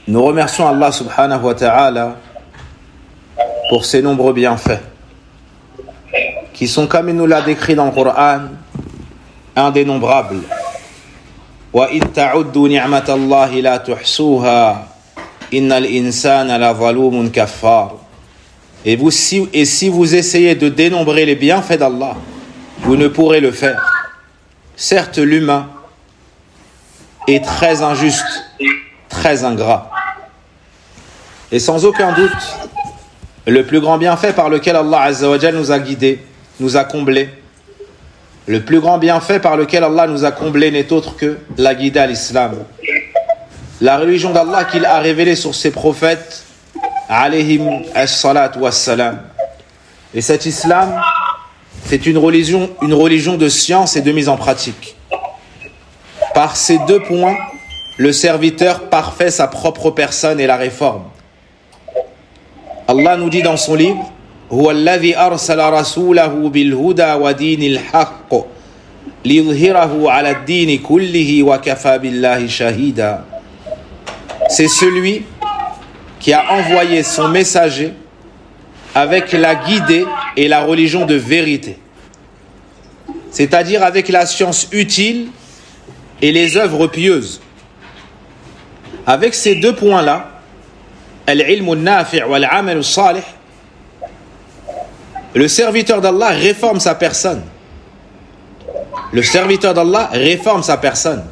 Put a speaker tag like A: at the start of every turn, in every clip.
A: Nous remercions Allah subhanahu wa ta'ala pour ses nombreux bienfaits qui sont, comme il nous l'a décrit dans le Coran, indénombrables. وَإِذْ تَعُدُّوا نِعْمَةَ اللَّهِ لَا تُحْصُوهَا إِنَّ الْإِنسَانَ لَظَلُومٌ كَفَّارٌ. Et si vous essayez de dénombrer les bienfaits d'Allah, vous ne pourrez le faire. Certes, l'humain est très injuste, très ingrat. Et sans aucun doute, le plus grand bienfait par lequel Allah Azza wa Jal nous a guidés, nous a comblés, le plus grand bienfait par lequel Allah nous a comblés n'est autre que la guidée à l'islam. La religion d'Allah qu'il a révélée sur ses prophètes, alayhim as-salatu was-salam. Et cet islam, c'est une religion de science et de mise en pratique. Par ces deux points, le serviteur parfait sa propre personne et la réforme. Allah nous dit dans son livre, هو الذي أرسل رسوله بالهدى ودين الحق ليظهره على الدين كله وكفى بالله شهيدا. C'est celui qui a envoyé son messager avec la guidée et la religion de vérité, c'est-à-dire avec la science utile et les œuvres pieuses. Avec ces deux points-là, al-ilm al-nafi' wal-amal al-salih, le serviteur d'Allah réforme sa personne. Le serviteur d'Allah réforme sa personne.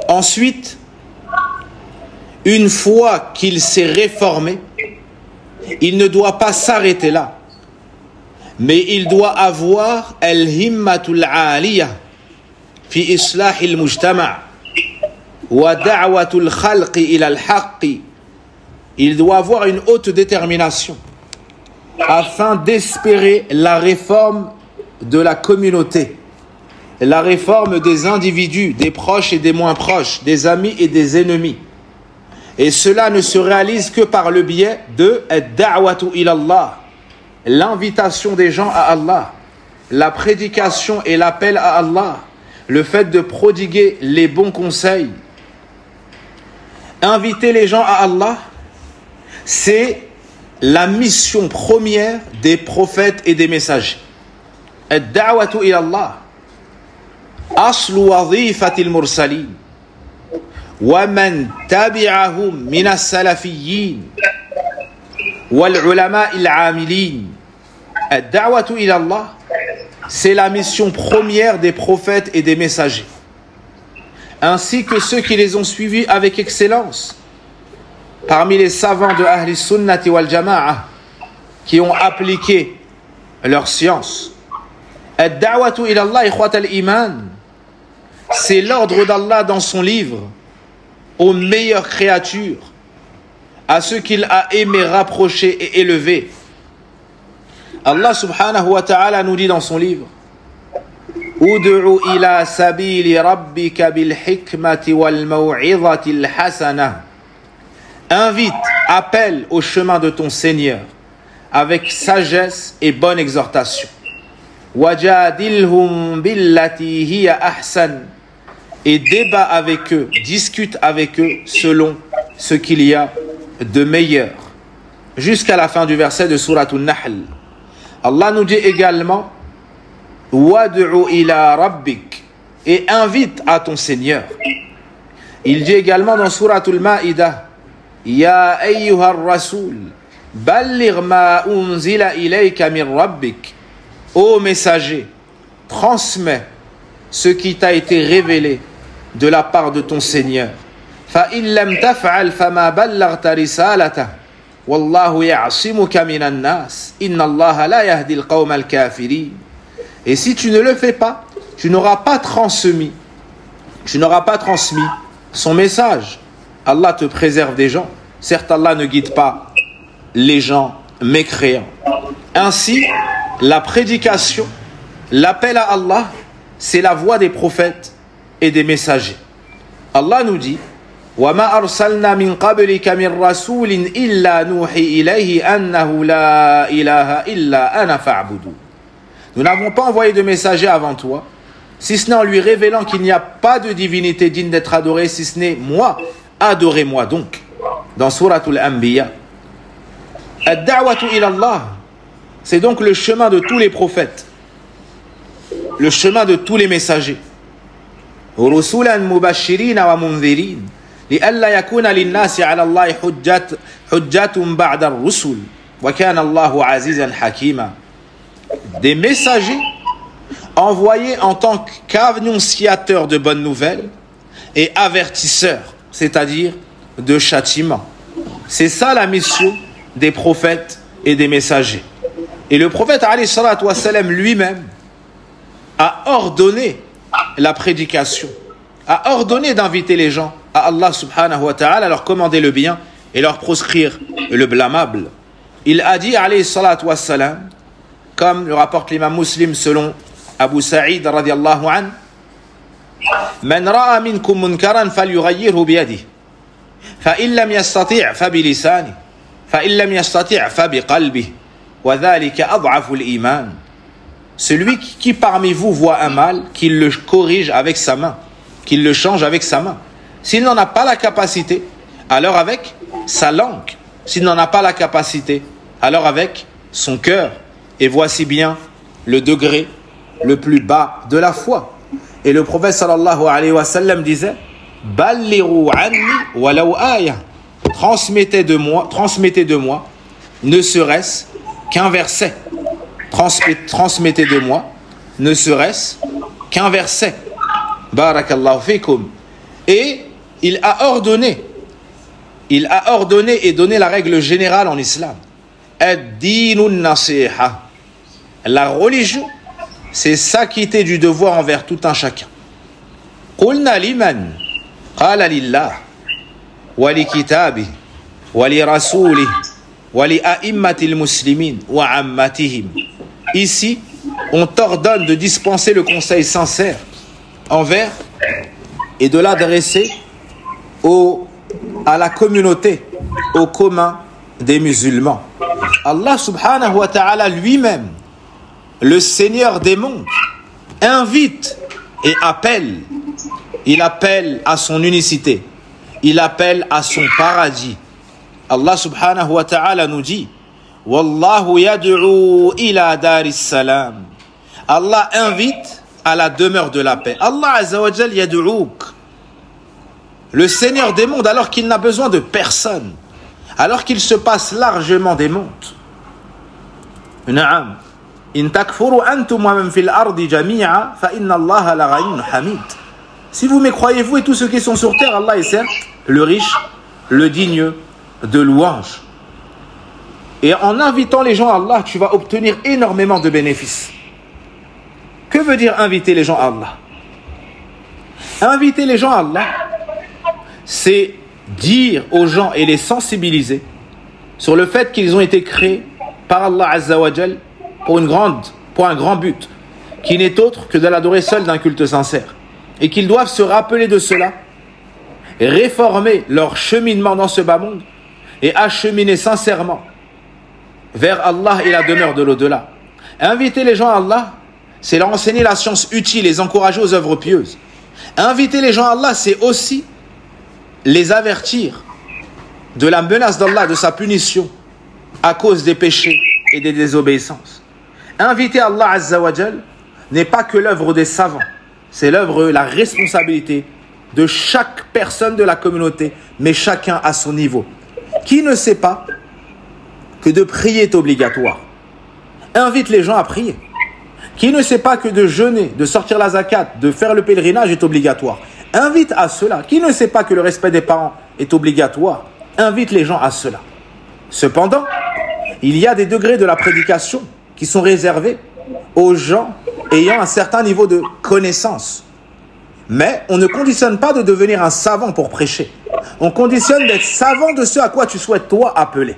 A: Ensuite, une fois qu'il s'est réformé, il ne doit pas s'arrêter là, mais il doit avoir al-himmatul 'aliyah fi islahil mujtama' wa da'watul khalqi ila al-haqqi. Il doit avoir une haute détermination afin d'espérer la réforme de la communauté, la réforme des individus, des proches et des moins proches, des amis et des ennemis. Et cela ne se réalise que par le biais de ad-da'watu ila Allah, l'invitation des gens à Allah, la prédication et l'appel à Allah, le fait de prodiguer les bons conseils. Inviter les gens à Allah, c'est la mission première des prophètes et des messagers. Ad-da'watu ila Allah aslu wadhifatil mursalin wa man tabi'ahum min as-salafiyyin wal ulama'il 'amilin. Ad-da'watu ila Allah, c'est la mission première des prophètes et des messagers, ainsi que ceux qui les ont suivis avec excellence parmi les savants de Ahli Sunnati wal Jama'a qui ont appliqué leur science. Ad-da'watu ila Allah, ikhwat al-iman, c'est l'ordre d'Allah dans son livre aux meilleures créatures, à ceux qu'il a aimés, rapprochés et élevés. Allah subhanahu wa ta'ala nous dit dans son livre, Ud'u ila sabili rabbika bil hikmati wal maw'izati al hasana. Invite, appelle au chemin de ton Seigneur avec sagesse et bonne exhortation. Wajadilhum billati hiya ahsan. Et débat avec eux, discute avec eux selon ce qu'il y a de meilleur. Jusqu'à la fin du verset de Sourate An-Nahl. Allah nous dit également Wad'u ila rabbik, et invite à ton Seigneur. Il dit également dans Sourate Al-Ma'idah, Ya ayyuhar rasoul, balligh ma unzila ilayka min rabbik. Ô messager, transmets ce qui t'a été révélé de la part de ton Seigneur. Fa in lam taf'al fama ballaghta risalata wallahu ya'simuka minan nas inna Allah la yahdi al-qawma al-kafirin. Et si tu ne le fais pas, tu n'auras pas transmis son message. Allah te préserve des gens. Certes, Allah ne guide pas les gens mécréants. Ainsi, la prédication, l'appel à Allah, c'est la voie des prophètes et des messagers. Allah nous dit وَمَا أَرْسَلْنَا مِنْ قَبْلِكَ مِنْ رَسُولٍ إِلَّا نُوحِي إِلَيْهِ أَنَّهُ لَا إِلَهَ إِلَّا أَنَا فَاعْبُدُونِ. Nous n'avons pas envoyé de messager avant toi, si ce n'est en lui révélant qu'il n'y a pas de divinité digne d'être adorée, si ce n'est moi, adorez-moi donc. Dans Suratul Anbiya. Ad-da'watu ila Allah, c'est donc le chemin de tous les prophètes, le chemin de tous les messagers. Rusulan mubashirina wa mundhirin, li'alla yakuna lin-nasi 'ala Allah hujjatun ba'da ar-rusul, wa kana Allahu 'azizan hakima. Des messagers envoyés en tant qu'annonciateurs de bonnes nouvelles et avertisseurs, c'est-à-dire de châtiment. C'est ça la mission des prophètes et des messagers. Et le prophète alayhi salatu wassalam lui-même a ordonné la prédication, a ordonné d'inviter les gens à Allah subhanahu wa ta'ala, à leur commander le bien et leur proscrire le blâmable. Il a dit alayhi salatu wassalam, comme le rapporte l'imam Muslim selon Abu Sa'id radiyallahu anhu, Man ra'a minkum munkaran falyughayyirhu biyadihi, fa in lam yastati' fa bilisanihi, fa in lam yastati' fa biqalbihi, wa dhalika ad'afu al-iman. Celui qui parmi vous voit un mal, qu'il le corrige avec sa main, qu'il le change avec sa main. S'il n'en a pas la capacité, alors avec sa langue. S'il n'en a pas la capacité, alors avec son cœur. Et voici bien le degré le plus bas de la foi. Et le prophète sallallahu alayhi wa sallam disait Ballighu anni walau aya. Transmettez de moi, ne serait-ce qu'un verset. Transmettez de moi, ne serait-ce qu'un verset. Barakallahu fikum. Et il a ordonné et donné la règle générale en islam. Ad-dinun nasiha. La religion, c'est s'acquitter du devoir envers tout un chacun. Qulna liman qala lillah wa li kitabihi wa li rasulihi wa li a'immatil muslimin wa ammatihim. Ici, on t'ordonne de dispenser le conseil sincère envers et de l'adresser à la communauté, au commun des musulmans. Allah subhanahu wa ta'ala lui-même, le Seigneur des mondes, invite et appelle. Il appelle à son unicité. Il appelle à son paradis. Allah subhanahu wa ta'ala nous dit Wallahu yad'u ila daris salam. Allah invite à la demeure de la paix. Allah azza wa jal yad'ouk. Le Seigneur des mondes, alors qu'il n'a besoin de personne, alors qu'il se passe largement des mondes. Na'am. In takfuru antum wa man fil ardi jami'a fa inna Allah la ghaniyyun hamid. Si vous m'écroyez, vous et tous ceux qui sont sur terre, Allah est certes le riche, le digne de louange. Et en invitant les gens à Allah, tu vas obtenir énormément de bénéfices. Que veut dire inviter les gens à Allah? Inviter les gens à Allah, c'est dire aux gens et les sensibiliser sur le fait qu'ils ont été créés par Allah Azza wa Jal pour un grand but, qui n'est autre que de l'adorer seul d'un culte sincère. Et qu'ils doivent se rappeler de cela, réformer leur cheminement dans ce bas monde et acheminer sincèrement vers Allah et la demeure de l'au-delà. Inviter les gens à Allah, c'est leur enseigner la science utile, les encourager aux œuvres pieuses. Inviter les gens à Allah, c'est aussi les avertir de la menace d'Allah, de sa punition à cause des péchés et des désobéissances. Inviter Allah Azza wa Jal n'est pas que l'œuvre des savants, c'est l'œuvre, la responsabilité de chaque personne de la communauté, mais chacun à son niveau. Qui ne sait pas que de prier est obligatoire? Invite les gens à prier. Qui ne sait pas que de jeûner, de sortir la zakat, de faire le pèlerinage est obligatoire? Invite à cela. Qui ne sait pas que le respect des parents est obligatoire? Invite les gens à cela. Cependant, il y a des degrés de la prédication qui sont réservés aux gens ayant un certain niveau de connaissance. Mais on ne conditionne pas de devenir un savant pour prêcher. On conditionne d'être savant de ce à quoi tu souhaites toi appeler.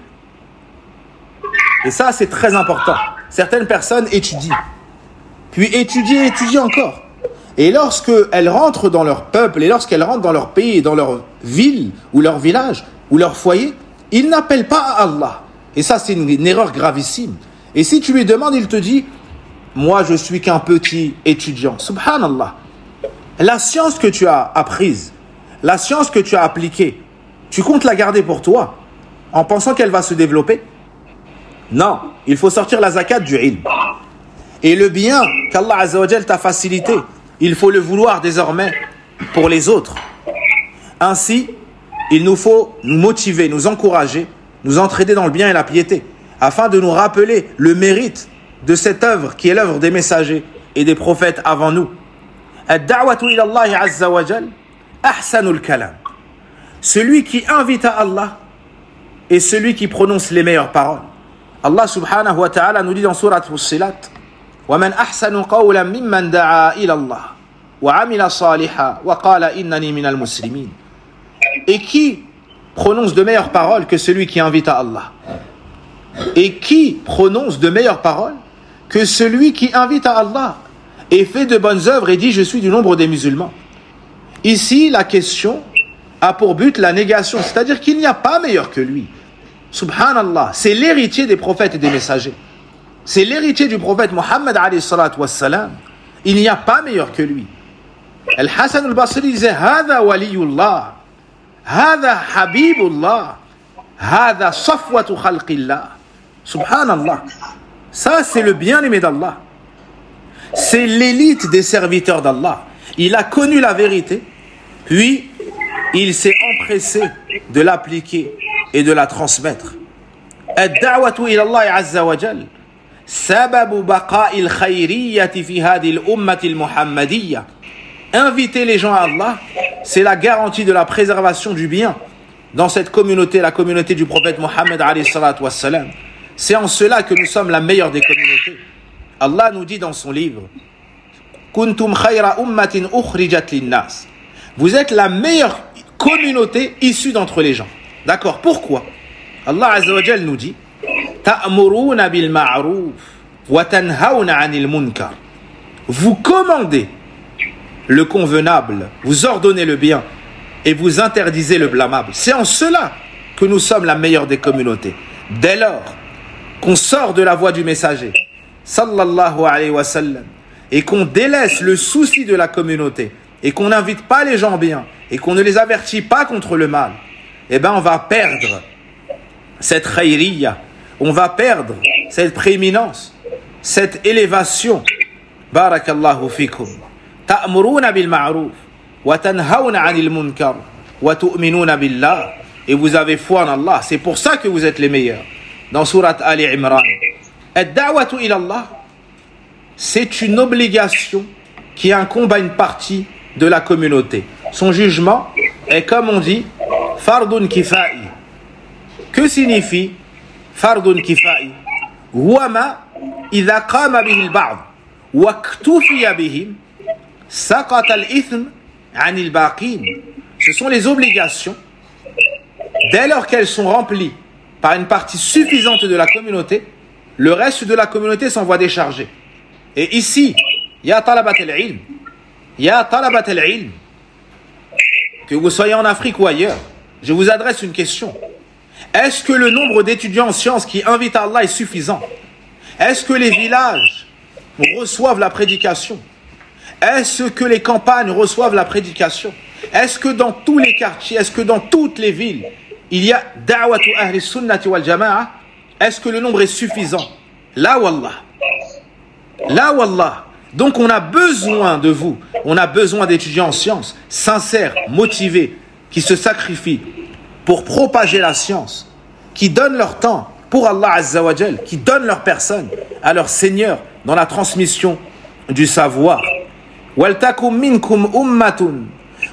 A: Et ça, c'est très important. Certaines personnes étudient, puis étudient et étudient encore. Et lorsqu'elles rentrent dans leur peuple, et lorsqu'elles rentrent dans leur pays, dans leur ville, ou leur village, ou leur foyer, ils n'appellent pas à Allah. Et ça, c'est une erreur gravissime. Et si tu lui demandes, il te dit moi je suis qu'un petit étudiant. Subhanallah. La science que tu as apprise, la science que tu as appliquée, tu comptes la garder pour toi en pensant qu'elle va se développer? Non, il faut sortir la zakat du ilm. Et le bien qu'Allah Azza wa Jal t'a facilité, il faut le vouloir désormais pour les autres. Ainsi, il nous faut nous motiver, nous encourager, nous entraider dans le bien et la piété, afin de nous rappeler le mérite de cette œuvre qui est l'œuvre des messagers et des prophètes avant nous. Ad-da'watu ila Allah Azza wa Jal, ahsanul kalam. Celui qui invite à Allah est celui qui prononce les meilleures paroles. Allah subhanahu wa ta'ala nous dit dans Surat Fussilat, وَمَنْ أَحْسَنُ قَوْلًا مِمَّنْ دَعَا إِلَى اللَّهِ وَعَمِلَ صَالِحًا وَقَالَ إِنَّنِي مِنَ الْمُسْلِمِينَ. Et qui prononce de meilleures paroles que celui qui invite à Allah? Et qui prononce de meilleures paroles que celui qui invite à Allah et fait de bonnes œuvres et dit je suis du nombre des musulmans? Ici, la question a pour but la négation, c'est-à-dire qu'il n'y a pas meilleur que lui. Subhanallah, c'est l'héritier des prophètes et des messagers. C'est l'héritier du prophète Mohammed alayhi salatu wassalam. Il n'y a pas meilleur que lui. Al-Hassan al-Basri disait Hada waliyullah, Hada habibullah, Hada safwatu khalqillah. Subhanallah. Ça, c'est le bien-aimé d'Allah. C'est l'élite des serviteurs d'Allah. Il a connu la vérité, puis il s'est empressé de l'appliquer et de la transmettre. Ad-da'watu ila Allah azza wa jal sababu baqa'il khayriyyati fi hadhihi al-ummati al-muhammadiyya. Inviter les gens à Allah, c'est la garantie de la préservation du bien dans cette communauté, la communauté du prophète Mohammed alayhi salatu wassalam. C'est en cela que nous sommes la meilleure des communautés. Allah nous dit dans son livre Kuntum khayra ummatin ukhrijat linnas. Vous êtes la meilleure communauté issue d'entre les gens. D'accord, pourquoi? Allah Azza wa Jal nous dit Ta'muruna bil ma'ruf wa tanhauna 'anil munkar. Vous commandez le convenable, vous ordonnez le bien et vous interdisez le blâmable. C'est en cela que nous sommes la meilleure des communautés. Dès lors qu'on sort de la voie du messager sallallahu alayhi wa sallam et qu'on délaisse le souci de la communauté et qu'on n'invite pas les gens bien et qu'on ne les avertit pas contre le mal, eh ben on va perdre cette khayriyya, on va perdre cette prééminence, cette élévation. Barakallahu fikum. Ta'muruna bil ma'ruf wa tanhauna 'anil munkar wa tu'minuna billah. Et vous avez foi en Allah. C'est pour ça que vous êtes les meilleurs. Dans Surat Ali Imran. Ad-da'watu ila Allah, c'est une obligation qui incombe à une partie de la communauté. Son jugement est, comme on dit, fardun kifa'i. Que signifie fardun kifa'i? Huwa ma idha qama bihi al-ba'd wa iktufiya bihim saqata al-ithm 'an al-baqin. Ce sont les obligations. Dès lors qu'elles sont remplies par une partie suffisante de la communauté, le reste de la communauté s'en voit décharger. Et ici, ya talabat al-ilm, ya talabat al-ilm, que vous soyez en Afrique ou ailleurs, je vous adresse une question. Est-ce que le nombre d'étudiants en sciences qui invitent à Allah est suffisant? Est-ce que les villages reçoivent la prédication? Est-ce que les campagnes reçoivent la prédication? Est-ce que dans tous les quartiers, est-ce que dans toutes les villes, il y a da'watu ahli sunnati wal jama'a? Est-ce que le nombre est suffisant? La wallah. La wallah. Donc on a besoin de vous. On a besoin d'étudiants en sciences, sincères, motivés, qui se sacrifient pour propager la science, qui donnent leur temps pour Allah Azza wa Jal, qui donnent leur personne à leur Seigneur dans la transmission du savoir. Waltakum minkum ummatun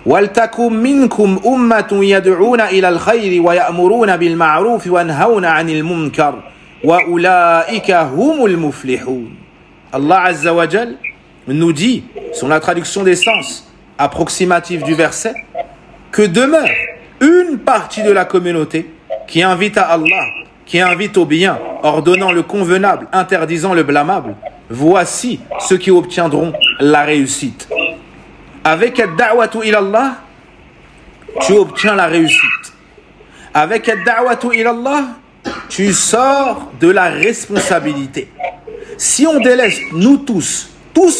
A: وَلْتَكُمْ مِنْكُمْ أُمَّةٌ يَدْعُونَ إِلَى الْخَيْرِ وَيَأْمُرُونَ بِالْمَعْرُوفِ وَيَنْهَوْنَ عَنِ الْمُنْكَرِ وَأُولَئِكَ هُمُ الْمُفْلِحُونَ. Allah Azza wa Jal nous dit, sur la traduction des sens approximative du verset, que demeure une partie de la communauté qui invite à Allah, qui invite au bien, ordonnant le convenable, interdisant le blâmable. Voici ceux qui obtiendront la réussite. Avec ad-da'watu ila Allah, tu obtiens la réussite. Avec ad-da'watu ila Allah, tu sors de la responsabilité. Si on délaisse, nous tous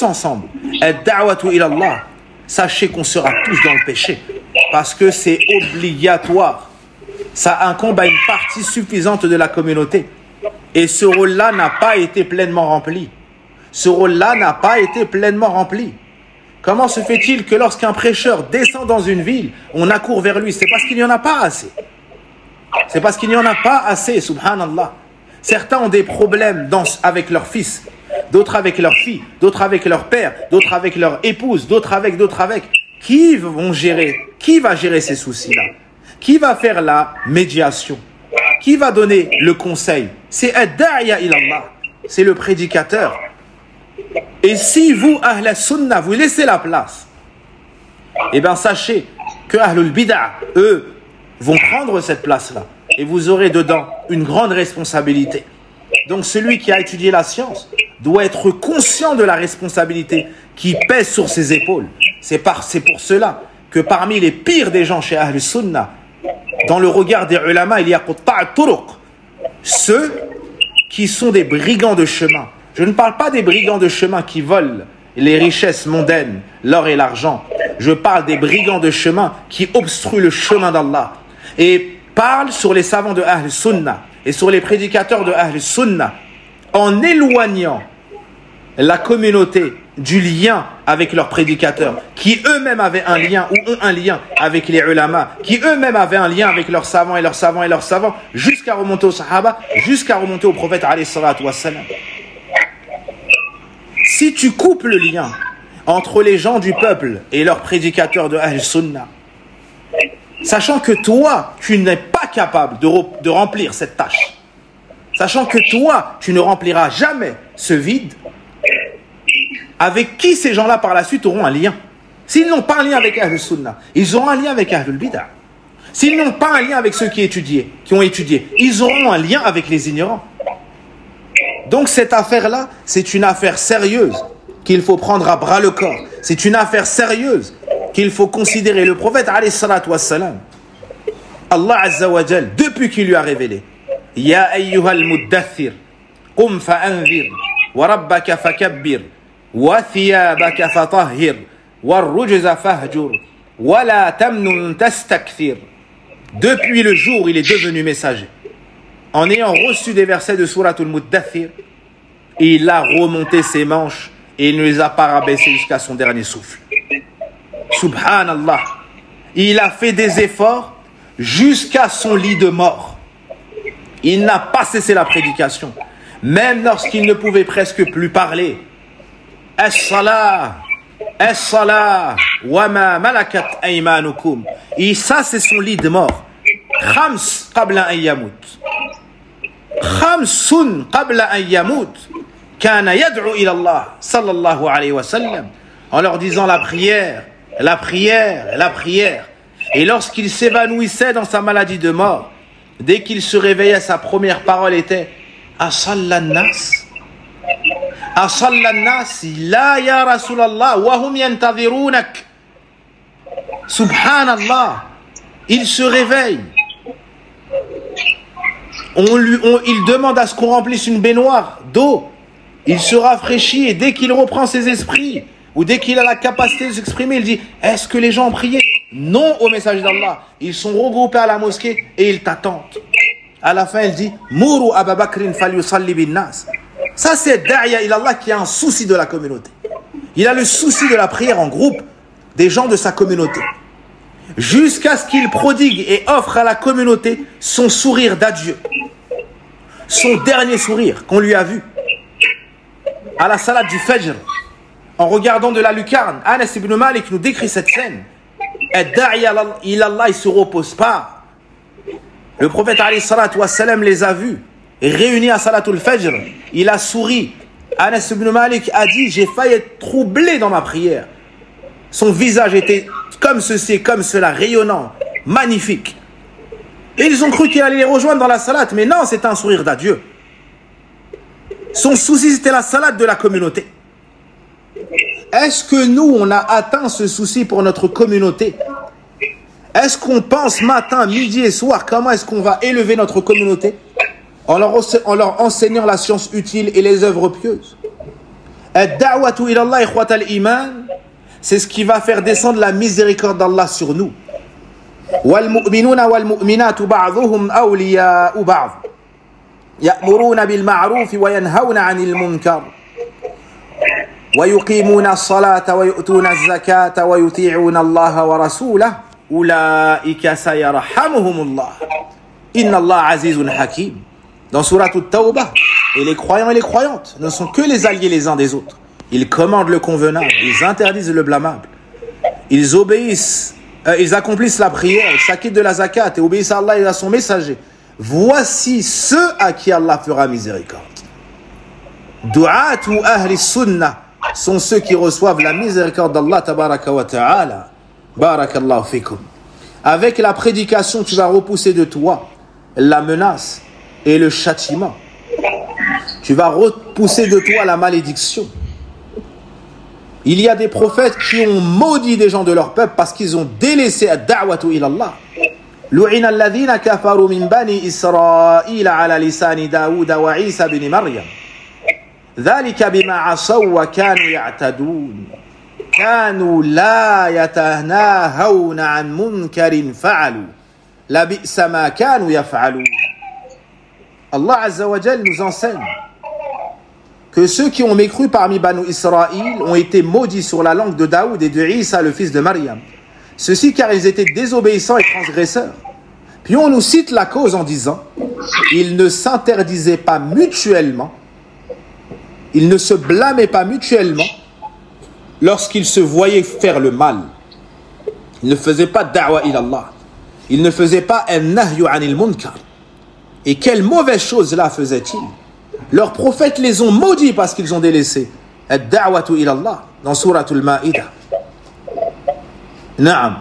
A: ensemble, ad-da'watu ila Allah, sachez qu'on sera tous dans le péché. Parce que c'est obligatoire. Ça incombe à une partie suffisante de la communauté. Et ce rôle-là n'a pas été pleinement rempli. Ce rôle-là n'a pas été pleinement rempli. Comment se fait-il que lorsqu'un prêcheur descend dans une ville, on accourt vers lui? C'est parce qu'il n'y en a pas assez. C'est parce qu'il n'y en a pas assez, subhanallah. Certains ont des problèmes avec leurs fils, d'autres avec leurs filles, d'autres avec leur père, d'autres avec leur épouse, d'autres avec. Qui vont gérer? Qui va gérer ces soucis-là? Qui va faire la médiation? Qui va donner le conseil? C'est ad-da'iya ila Allah. C'est le prédicateur. Et si vous, Ahl Sunnah, vous laissez la place, eh bien sachez que Ahlul Bid'ah, eux, vont prendre cette place-là. Et vous aurez dedans une grande responsabilité. Donc celui qui a étudié la science doit être conscient de la responsabilité qui pèse sur ses épaules. C'est pour cela que parmi les pires des gens chez Ahl Sunnah, dans le regard des ulama, il y a Qutta'a Turuq, ceux qui sont des brigands de chemin. Je ne parle pas des brigands de chemin qui volent les richesses mondaines, l'or et l'argent. Je parle des brigands de chemin qui obstruent le chemin d'Allah. Et parle sur les savants de Ahl Sunnah et sur les prédicateurs de Ahl Sunnah en éloignant la communauté du lien avec leurs prédicateurs, qui eux-mêmes avaient un lien ou ont un lien avec les ulama, qui eux-mêmes avaient un lien avec leurs savants et leurs savants et leurs savants, jusqu'à remonter aux sahaba, jusqu'à remonter au prophète alayhi salatu wassalam. Si tu coupes le lien entre les gens du peuple et leurs prédicateurs de Ahl Sunnah, sachant que toi, tu n'es pas capable de remplir cette tâche, sachant que toi, tu ne rempliras jamais ce vide, avec qui ces gens-là par la suite auront un lien? S'ils n'ont pas un lien avec Ahl Sunnah, ils auront un lien avec Ahlul Bid'ah. S'ils n'ont pas un lien avec ceux qui ont étudié, ils auront un lien avec les ignorants. Donc cette affaire-là, c'est une affaire sérieuse qu'il faut prendre à bras le corps. C'est une affaire sérieuse qu'il faut considérer. Le prophète, alayhi salatu wassalam, Allah Azza wa Jal, depuis qu'il lui a révélé, Ya ayyuhal muddathir, qum fa'anzir, wa rabbaka fakabbir, wa thiyabaka fatahhir, wa rujza fahjur, wa la tamnun tastakthir. Depuis le jour où il est devenu messager, en ayant reçu des versets de Suratul Muddathir, il a remonté ses manches et il ne les a pas rabaissés jusqu'à son dernier souffle. Subhanallah. Il a fait des efforts jusqu'à son lit de mort. Il n'a pas cessé la prédication, même lorsqu'il ne pouvait presque plus parler. As-salah, as-salah, wa ma malakat aymanukum. Et ça, c'est son lit de mort. Khams qabla an yamut. Khamsun qabla an yamut. Kana yad'u ila Allah sallallahu alayhi wa sallam, en leur disant la prière, la prière, la prière. Et lorsqu'il s'évanouissait dans sa maladie de mort, dès qu'il se réveillait, sa première parole était Asalla nas, Asalla nas, la ya Rasulallah, wa hum yantadhirunak. Subhanallah, il se réveille. Il demande à ce qu'on remplisse une baignoire d'eau. Il se rafraîchit et dès qu'il reprend ses esprits, ou dès qu'il a la capacité de s'exprimer, il dit « Est-ce que les gens ont prié ?» Non au message d'Allah. Ils sont regroupés à la mosquée et ils t'attendent. À la fin, il dit « Mourou Aba Bakrin falyusalli bin nas » Ça, c'est Da'ya ilallah qui a un souci de la communauté. Il a le souci de la prière en groupe des gens de sa communauté. Jusqu'à ce qu'il prodigue et offre à la communauté son sourire d'adieu. Son dernier sourire qu'on lui a vu. À la salade du Fajr, en regardant de la lucarne, Anas ibn Malik nous décrit cette scène. Ad-da'iya ilallah, il ne se repose pas. Le prophète alayhi salatu wassalam les a vus réunis à Salatul Fajr. Il a souri. Anas ibn Malik a dit, j'ai failli être troublé dans ma prière. Son visage était comme ceci, comme cela, rayonnant, magnifique. Et ils ont cru qu'il allait les rejoindre dans la salade, mais non, c'était un sourire d'adieu. Son souci, c'était la salade de la communauté. Est-ce que nous, on a atteint ce souci pour notre communauté? Est-ce qu'on pense matin, midi et soir, comment est-ce qu'on va élever notre communauté? en leur enseignant la science utile et les œuvres pieuses. Ad-da'watu ila Allah, ikhwata al-iman, c'est ce qui va faire descendre la miséricorde d'Allah sur nous. Wal mu'minuna wal mu'minatu ba'dhuhum awliya'u ba'd. Ya'muruna bil ma'ruf wa yanhauna 'anil munkar. Wa yuqimuna as-salata wa yu'tuna az-zakata wa yuti'una Allah wa rasulahu. Ulaika sayarhamuhumullah. Inna Allah azizun hakim. Dans Surat At-Tawbah, et les croyants et les croyantes ne sont que les alliés les uns des autres. Ils commandent le convenable, ils interdisent le blâmable. Ils obéissent, ils accomplissent la prière, ils s'acquittent de la zakat et obéissent à Allah et à son messager. Voici ceux à qui Allah fera miséricorde. Du'atu ahli sunnah sont ceux qui reçoivent la miséricorde d'Allah tabaraka wa ta'ala. Barakallahu fikum. Avec la prédication, tu vas repousser de toi la menace et le châtiment. Tu vas repousser de toi la malédiction. Il y a des prophètes qui ont maudit des gens de leur peuple parce qu'ils ont délaissé ad-da'watu ila Allah. Lu'ina alladhina kafaru min bani Israila ala lisani Daouda wa Isa bin Maryam. Dhalika bima asaw wa kanu ya'tadun. Kanu la yatanahawna an munkarin fa'alu. La bi'sa ma kanu yaf'alun. Allah Azza wa Jal nous enseigne que ceux qui ont mécru parmi Banu Israël ont été maudits sur la langue de Daoud et de Isa, le fils de Maryam. Ceci car ils étaient désobéissants et transgresseurs. Puis on nous cite la cause en disant « Ils ne s'interdisaient pas mutuellement, ils ne se blâmaient pas mutuellement lorsqu'ils se voyaient faire le mal. Ils ne faisaient pas da'wa ila Allah. Ils ne faisaient pas un nahyu anil munkar. Et quelle mauvaise chose là faisaient-ils? Leurs prophètes les ont maudits parce qu'ils ont délaissé ad-da'watu ila Allah dans Suratul Ma'idah. Naam.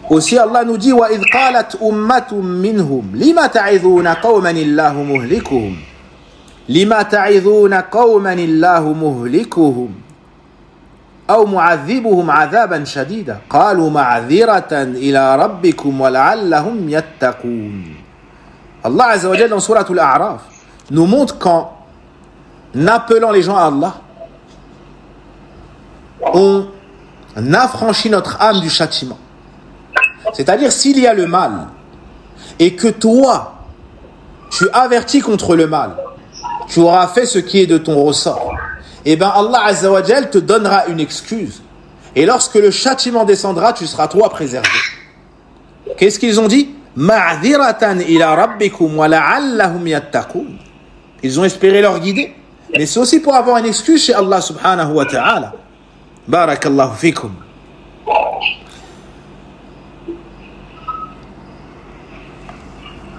A: Aussi Allah nous dit wa idh qalat ummatum minhum lima ta'idhuna qawman illahu muhlikuhum lima ta'idhuna qawman illahu muhlikuhum aw mu'adhibuhum 'adhaban shadida qalu ma'dhiratan ila rabbikum wa la'allahum yattaqun. Allah Azza wa Jalla dans Suratul A'raf nous montre qu'en appelant les gens à Allah, on affranchit notre âme du châtiment. C'est-à-dire, s'il y a le mal et que toi, tu avertis contre le mal, tu auras fait ce qui est de ton ressort, et bien Allah Azza wa Jal te donnera une excuse. Et lorsque le châtiment descendra, tu seras toi préservé. Qu'est-ce qu'ils ont dit? Ma'dhiratan ila rabbikum wa la'allahum yattaqun. Ils ont espéré leur guider. Mais c'est aussi pour avoir une excuse chez Allah subhanahu wa ta'ala. Barakallahu fikum.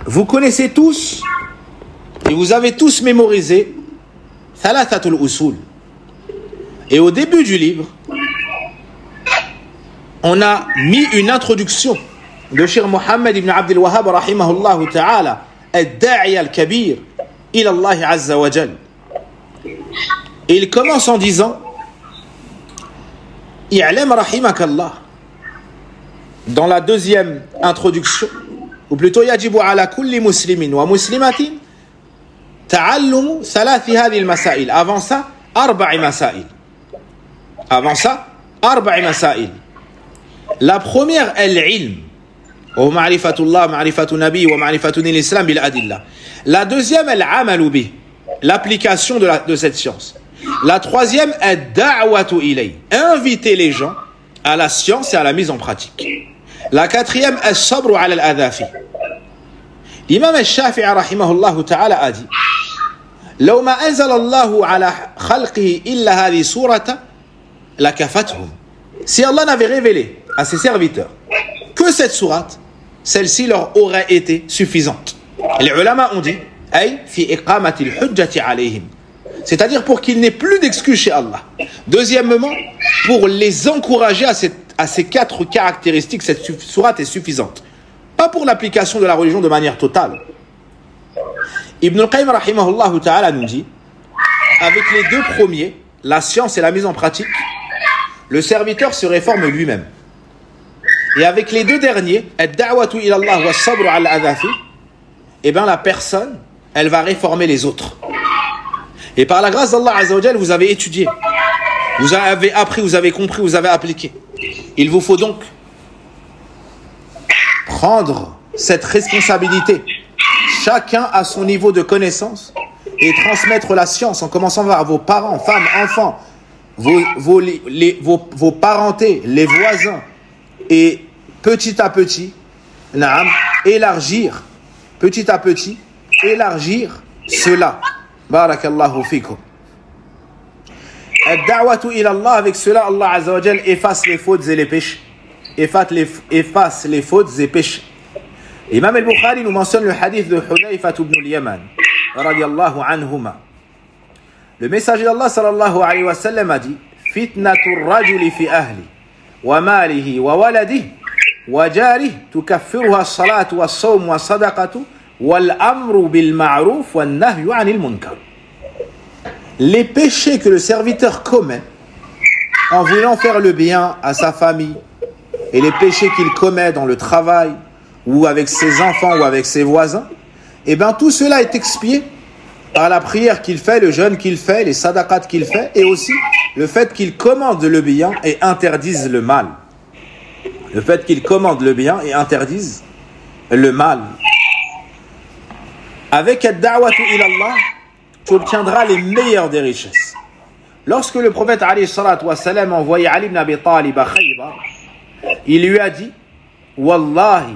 A: Vous connaissez tous et vous avez tous mémorisé Thalathatul Usul. Et au début du livre, on a mis une introduction de Cheikh Mohammed ibn Abdul Wahhab rahimahullah ta'ala, ad-da'i al-kabir ila Allah azza wa jal. Et il commence en disant i'lam rahimakallah. Dans la deuxième introduction, ou plutôt yajibu ala kulli muslimin wa muslimatin ta'allumu thalathi hadhihi al-masail. Avant ça, arba'i masail. Avant ça, arba'i masail. La première est l'ilm. ومعرفتullah, معرفة نبي ومعرفة الإسلام بالأدلة. La deuxième est l'amalu bi, l'application de cette science. La troisième est da'watu ilay, inviter les gens à la science et à la mise en pratique. La quatrième est sabru ala al-adhafi. L'imam al-Shafi'i rahimahullah ta'ala a dit لو ما أنزل الله على خلقه إلا هذه سورة لكفتهم. Si Allah n'avait révélé à ses serviteurs que cette sourate, celle-ci leur aurait été suffisante. Et les ulama ont dit ay fi iqamati al-hujjati alayhim, c'est-à-dire pour qu'il n'ait plus d'excuses chez Allah. Deuxièmement, pour les encourager à ces quatre caractéristiques, cette sourate est suffisante. Pas pour l'application de la religion de manière totale. Ibn al-Qayyim rahimahullah ta'ala nous dit, avec les deux premiers, la science et la mise en pratique, le serviteur se réforme lui-même. Et avec les deux derniers, ad-da'watu ila Allah wa sabru ala al-adhafi, eh bien la personne, elle va réformer les autres. Et par la grâce d'Allah Azza wa Jal, vous avez étudié, vous avez appris, vous avez compris, vous avez appliqué. Il vous faut donc prendre cette responsabilité, chacun à son niveau de connaissance, et transmettre la science en commençant par vos parents, femmes, enfants, vos parentés, les voisins, et petit à petit, élargir, petit à petit, élargir cela. Barakallahu fikum. Ad-da'watu ila Allah, avec cela, Allah Azza wa Jal efface les fautes et les péchés. Efface les fautes et péchés. L'imam al-Bukhari nous mentionne le hadith de Hudayfa ibn al-Yaman, radiyallahu anhuma. Le messager d'Allah sallallahu alayhi wa sallam a dit: Fitnatu rajuli fi ahli, wa malihi, wa waladihi, wa jarihi, tukaffiruha as-salatu was-sawm was-sadaqatu, wal-amru bil-ma'ruf wan-nahyu 'anil munkar. Les péchés que le serviteur commet en voulant faire le bien à sa famille, et les péchés qu'il commet dans le travail, ou avec ses enfants, ou avec ses voisins, et bien tout cela est expié par la prière qu'il fait, le jeûne qu'il fait, les sadaqat qu'il fait, et aussi le fait qu'il commande le bien et interdise le mal. Le fait qu'il commande le bien et interdise le mal. Avec ad-da'watu ila Allah, tu obtiendras les meilleures des richesses. Lorsque le prophète alayhi salatu wa salam a envoyé Ali ibn Abi Talib à Khaybar, il lui a dit: Wallahi,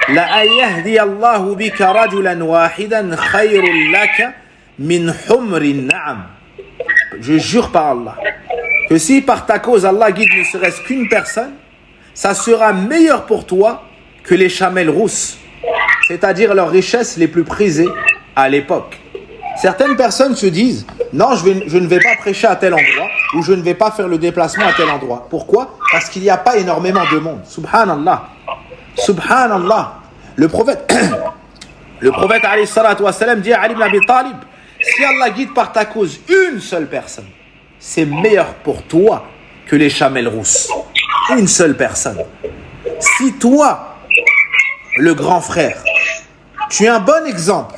A: la ayahdi Allahu bika rajulan wahidan khayrun laka min humrin na'am. Je jure par Allah que si par ta cause Allah guide ne serait-ce qu'une personne, ça sera meilleur pour toi que les chamelles rousses, c'est-à-dire leurs richesses les plus prisées à l'époque. Certaines personnes se disent: non, je ne vais pas prêcher à tel endroit, ou je ne vais pas faire le déplacement à tel endroit. Pourquoi? Parce qu'il n'y a pas énormément de monde. Subhanallah. Subhanallah. Le prophète alayhi salatu wa salam dit à Ali ibn Abi Talib: si Allah guide par ta cause une seule personne, c'est meilleur pour toi que les chamelles rousses. Une seule personne. Si toi, le grand frère, tu es un bon exemple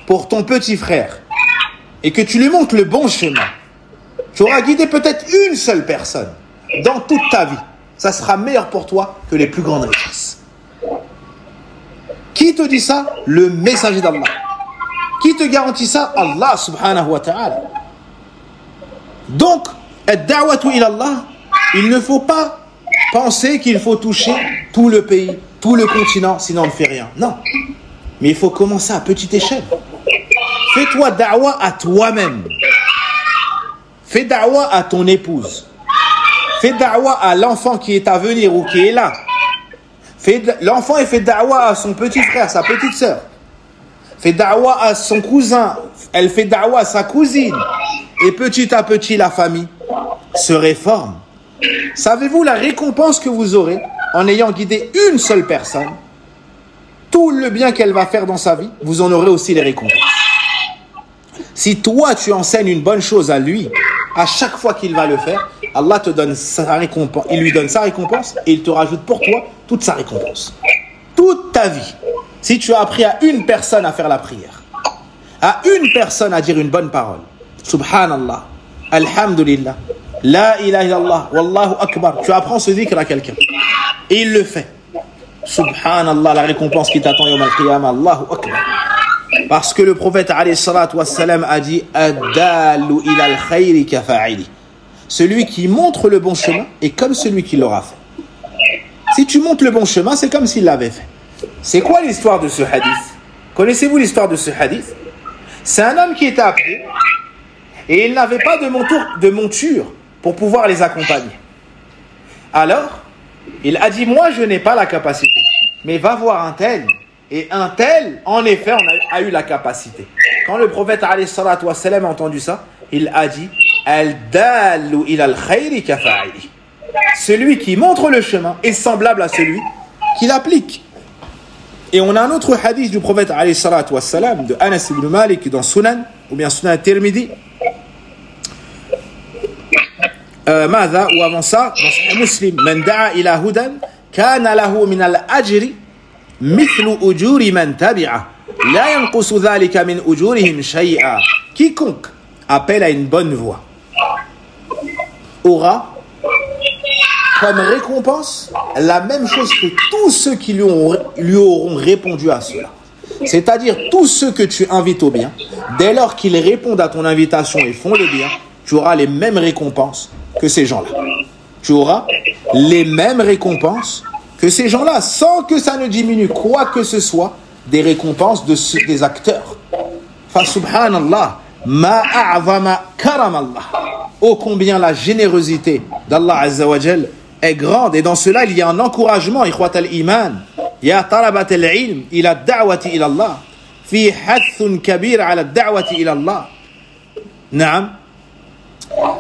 A: pour ton petit frère, et que tu lui montres le bon chemin, tu auras guidé peut-être une seule personne dans toute ta vie. Ça sera meilleur pour toi que les plus grandes richesses. Qui te dit ça? Le messager d'Allah. Qui te garantit ça? Allah subhanahu wa ta'ala. Donc, ad-da'watu ila Allah, il ne faut pas penser qu'il faut toucher tout le pays, tout le continent, sinon on ne fait rien. Non. Mais il faut commencer à petite échelle. Fais-toi da'wa à toi-même. Fais da'wa à ton épouse. Fais da'wa à l'enfant qui est à venir ou qui est là. L'enfant fait da'wa à son petit frère, sa petite sœur. Fait da'wa à son cousin. Elle fait da'wa à sa cousine. Et petit à petit, la famille se réforme. Savez-vous la récompense que vous aurez en ayant guidé une seule personne? Tout le bien qu'elle va faire dans sa vie, vous en aurez aussi les récompenses. Si toi, tu enseignes une bonne chose à lui, à chaque fois qu'il va le faire, Allah te donne sa récompense. Il lui donne sa récompense et il te rajoute pour toi toute sa récompense. Toute ta vie. Si tu as appris à une personne à faire la prière, à une personne à dire une bonne parole, Subhanallah, Alhamdulillah, La ilaha illallah, Wallahu Akbar, tu apprends ce dhikr à quelqu'un et il le fait. Subhanallah, la récompense qui t'attend yawm al-qiyamah, Allahu Akbar. Parce que le prophète alayhi salatu wassalam a dit: Ad-dalu ila al-khayri kafa'ili. Celui qui montre le bon chemin est comme celui qui l'aura fait. Si tu montres le bon chemin, c'est comme s'il l'avait fait. C'est quoi l'histoire de ce hadith? Connaissez-vous l'histoire de ce hadith? C'est un homme qui était appelé et il n'avait pas de monture pour pouvoir les accompagner. Alors, il a dit: moi je n'ai pas la capacité, mais va voir un tel. Et un tel, en effet, a eu la capacité. Quand le prophète alayhi salatu wassalam a entendu ça, il a dit: Al-dallu ila al-khayri kafa'ili. Celui qui montre le chemin est semblable à celui qui l'applique. Et on a un autre hadith du prophète alayhi salatu wassalam de Anas ibn Malik dans Sunan, ou bien Sunan Tirmidhi. Mada, ou avant ça, dans Sahih Muslim, Man da'a ila hudan, kana lahu min al-ajri mithlu ujuri man tabi'a. لا ينقص ذلك من أجورهم شيئا. Quiconque appelle à une bonne voie aura comme récompense la même chose que tous ceux qui lui auront répondu à cela. C'est-à-dire tous ceux que tu invites au bien, dès lors qu'ils répondent à ton invitation et font le bien, tu auras les mêmes récompenses que ces gens-là. Tu auras les mêmes récompenses que ces gens-là, sans que ça ne diminue quoi que ce soit des récompenses des acteurs. Fa subhanallah, ma a'zama karam Allah. Oh combien la générosité d'Allah Azza wa Jal est grande, et dans cela il y a un encouragement, ikhwat al-iman, ya talabat al-ilm ila ad-da'wati ila Allah, fi hathun kabir ala ad-da'wati ila Allah. Naam.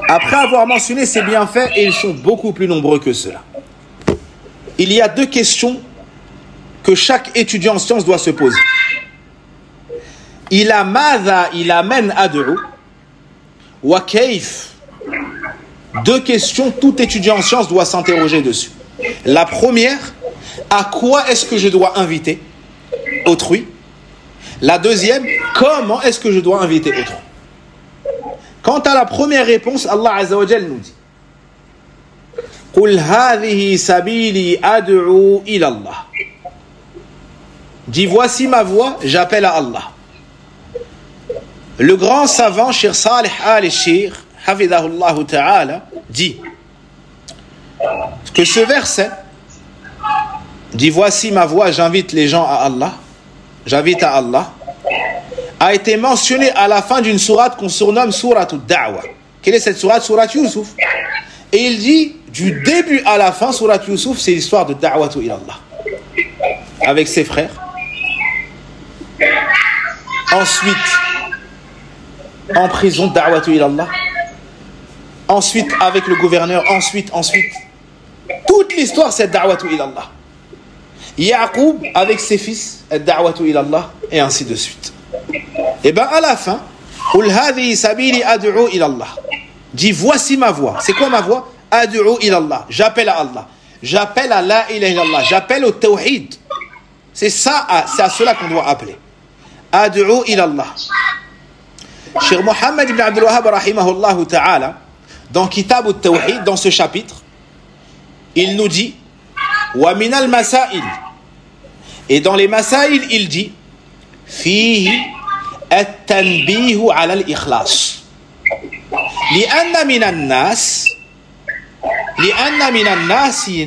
A: Après avoir mentionné ces bienfaits, et ils sont beaucoup plus nombreux que cela, il y a deux questions que chaque étudiant en sciences doit se poser. Ila madha ila man ad'u wa kayf. Deux questions, tout étudiant en sciences doit s'interroger dessus. La première, à quoi est-ce que je dois inviter autrui? La deuxième, comment est-ce que je dois inviter autrui? Quant à la première réponse, Allah Azza wa Jal nous dit: Qul hadhihi sabili ad'u ila Allah. Dis, voici ma voix, j'appelle à Allah. Le grand savant Cheikh Salih al-Shir Hafidahullah Ta'ala dit que ce verset dit voici ma voix, j'invite les gens à Allah, j'invite à Allah, a été mentionné à la fin d'une sourate qu'on surnomme sourate ad-Da'wa. Quelle est cette sourate? Sourate Yusuf. Et il dit du début à la fin, sourate Yusuf, c'est l'histoire de Da'watu ila Allah avec ses frères. Ensuite en prison, Da'watu ila Allah. Ensuite avec le gouverneur, ensuite. Toute l'histoire c'est Da'watu ila Allah. Yaqub avec ses fils, Da'watu ila Allah, et ainsi de suite. Et bien à la fin, Qul hadhihi sabili ad'u ila Allah. Dis voici ma voix. C'est quoi ma voix? Ad'u ila Allah. J'appelle à Allah. J'appelle à la ilaha illallah. J'appelle au tawhid. C'est à cela qu'on doit appeler. Ad'u ila Allah. Cheikh Mohammed ibn Abdul Wahhab rahimahullah ta'ala, dans Kitab al-Tawhid, dans ce chapitre, il nous dit wa min al-masail, et dans les masail il dit fihi at-tanbihu ala al-ikhlas li'anna min an-nas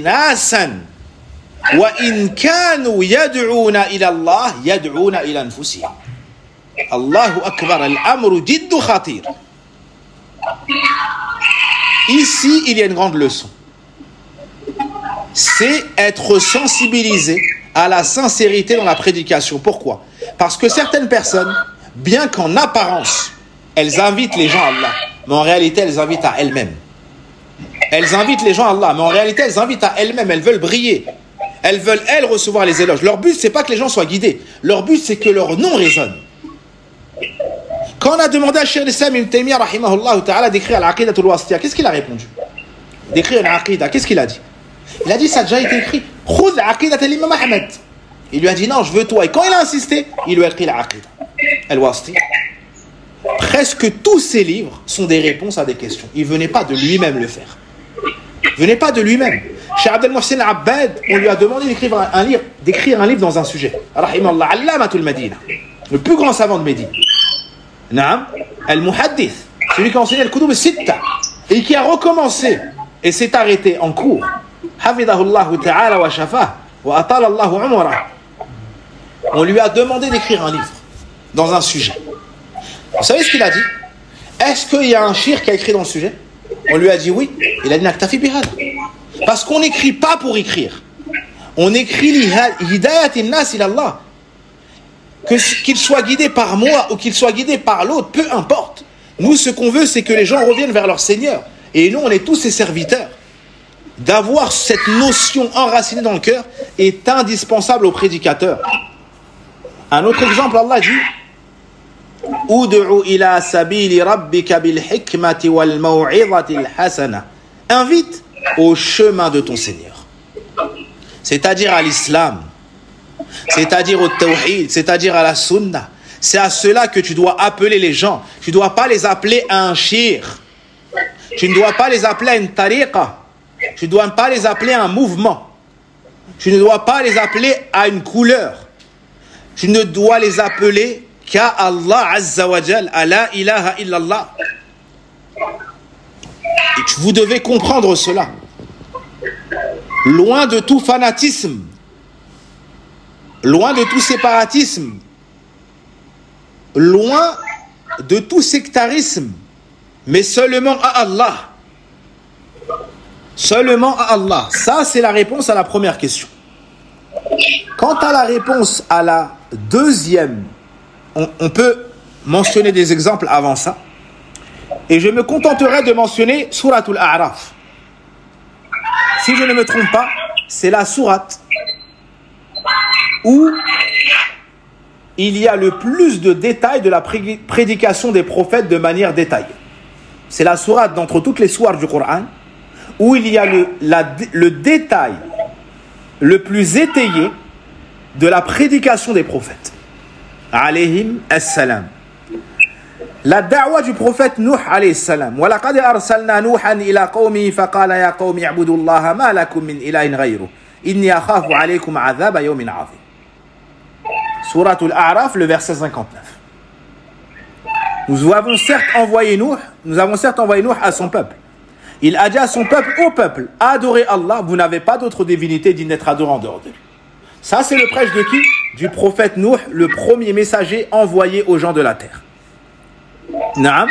A: nasan wa in kanu yad'una ila Allah yad'una ila anfusihim. Allahu akbar, al-amru jiddu khatir. Ici, il y a une grande leçon. C'est être sensibilisé à la sincérité dans la prédication. Pourquoi? Parce que certaines personnes, bien qu'en apparence, elles invitent les gens à Allah, mais en réalité, elles invitent à elles-mêmes. Elles invitent les gens à Allah, mais en réalité, elles invitent à elles-mêmes. Elles veulent briller. Elles veulent, elles, recevoir les éloges. Leur but, c'est pas que les gens soient guidés. Leur but, c'est que leur nom résonne. Quand on a demandé à Cheikh l'Islam Ibn Taymiyyah rahimahullah ta'ala d'écrire l'Aqidat al-Wasitiyya, qu'est-ce qu'il a répondu? D'écrire l'Aqidah, qu'est-ce qu'il a dit? Il a dit ça a déjà été écrit. Khudh l'Aqidat al-Imam Ahmed. Il lui a dit non, je veux toi. Et quand il a insisté, il lui a écrit l'Aqidah al-Wasitiyya. Presque tous ces livres sont des réponses à des questions. Il ne venait pas de lui-même le faire. Il ne venait pas de lui-même. Cheikh Abdel Mohsen Abbad, on lui a demandé d'écrire un livre dans un sujet. Rahimallah, Allamatul Madina, le plus grand savant de Médine. Naam, al-Muhaddith, celui qui a enseigné le Kutub al-Sitta et qui a recommencé et s'est arrêté en cours. Hafidahullah ta'ala wa shafah wa atala Allahu umrah. On lui a demandé d'écrire un livre dans un sujet. Vous savez ce qu'il a dit? Est-ce qu'il y a un shir qui a écrit dans le sujet? On lui a dit oui. Il a dit naktafi bihad. Parce qu'on n'écrit pas pour écrire. On écrit hidayat in-nas ila Allah. Qu'il soit guidé par moi ou qu'il soit guidé par l'autre, peu importe. Nous, ce qu'on veut, c'est que les gens reviennent vers leur Seigneur. Et nous, on est tous ses serviteurs. D'avoir cette notion enracinée dans le cœur est indispensable au prédicateur. Un autre exemple, Allah dit Ud'u ila sabili rabbika bil hikmati wal maw'izati al hasana. Invite au chemin de ton Seigneur. C'est-à-dire à l'islam, c'est-à-dire au tawhid, c'est-à-dire à la sunna. C'est à cela que tu dois appeler les gens. Tu ne dois pas les appeler à un shir. Tu ne dois pas les appeler à une tariqa. Tu ne dois pas les appeler à un mouvement. Tu ne dois pas les appeler à une couleur. Tu ne dois les appeler qu'à Allah Azza wa Jal, à la ilaha illallah. Et vous devez comprendre cela. Loin de tout fanatisme, loin de tout séparatisme, loin de tout sectarisme, mais seulement à Allah. Seulement à Allah. Ça, c'est la réponse à la première question. Quant à la réponse à la deuxième, on peut mentionner des exemples avant ça. Et je me contenterai de mentionner Souratul A'raf. Si je ne me trompe pas, c'est la sourate où il y a le plus de détails de la prédication des prophètes de manière détaillée. C'est la sourate d'entre toutes les sourates du Coran où il y a le détail le plus étayé de la prédication des prophètes. Alayhim as-salam. La da'wa du prophète Nuh alayhi salam. Wa laqad arsalna Nuhan ila qawmihi faqala ya qawmi i'budu Allaha ma lakum min ilahin ghayruh inni akhafu alaykum 'adhaba yawmin 'azim. Souratul A'raf, le verset 59. Nous avons certes envoyé Nuh à son peuple. Il a dit à son peuple, ô peuple, adorez Allah, vous n'avez pas d'autre divinité digne d'être adorée en dehors de lui. Ça, c'est le prêche de qui? Du prophète Nuh, le premier messager envoyé aux gens de la terre. Naam.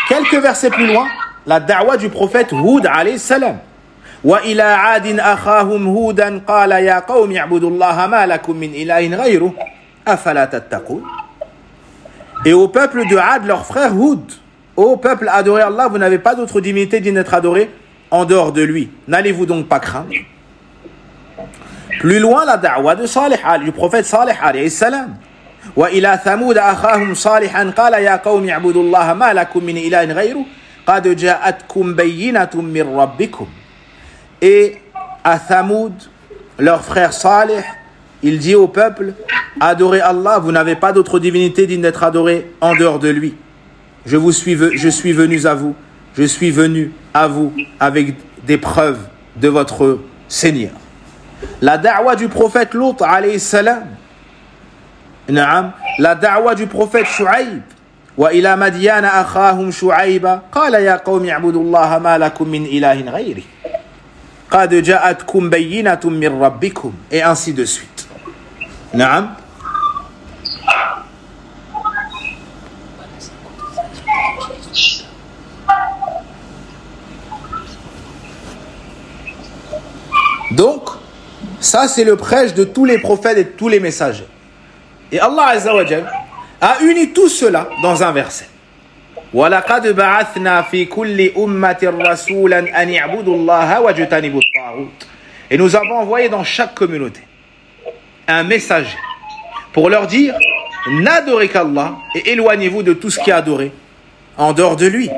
A: Quelques versets plus loin, la da'wa du prophète Hud alayhi salam. Wa ila 'adin akhahum Hudan qala ya qawmi i'budu Allaha ma lakum min ilahin ghayruh afala tattaqun. Et au peuple de Had, leur frère Hud, ô peuple, adorez Allah, vous n'avez pas d'autre divinité digne d'être adorée en dehors de lui. N'allez-vous donc pas craindre? Plus loin, la da'wa de Salih, du prophète Salih alayhi salam. Wa ila Thamud akhahum Salihan qala ya qawmi i'budu Allaha ma lakum min ilahin ghayruh qad ja'atkum bayyinatun min rabbikum. Et à Thamoud, leur frère Salih, il dit au peuple, adorez Allah, vous n'avez pas d'autre divinité digne d'être adorée en dehors de lui. Je suis venu à vous avec des preuves de votre Seigneur. La da'wa du prophète Lut alayhi salam. Naam. La da'wa du prophète Shu'aib. Wa ila Madyana akhahum Shu'aiba qala ya qawmi i'budu Allaha ma lakum min ilahin ghayri qad ja'atkum bayyinatun min rabbikum, et ainsi de suite. Naam. Donc, ça c'est le prêche de tous les prophètes et de tous les messagers. Et Allah Azza wa Jal a uni tout cela dans un verset. وَلَقَدْ بَعَثْنَا فِي كُلِّ أُمَّةٍ رَسُولًا أَنِ اعْبُدُوا اللَّهَ وَاجْتَنِبُوا الطَّاغُوتَ. Et nous avons envoyé dans chaque communauté un messager pour leur dire, n'adorez qu'Allah et éloignez-vous de tout ce qui est adoré en dehors de lui.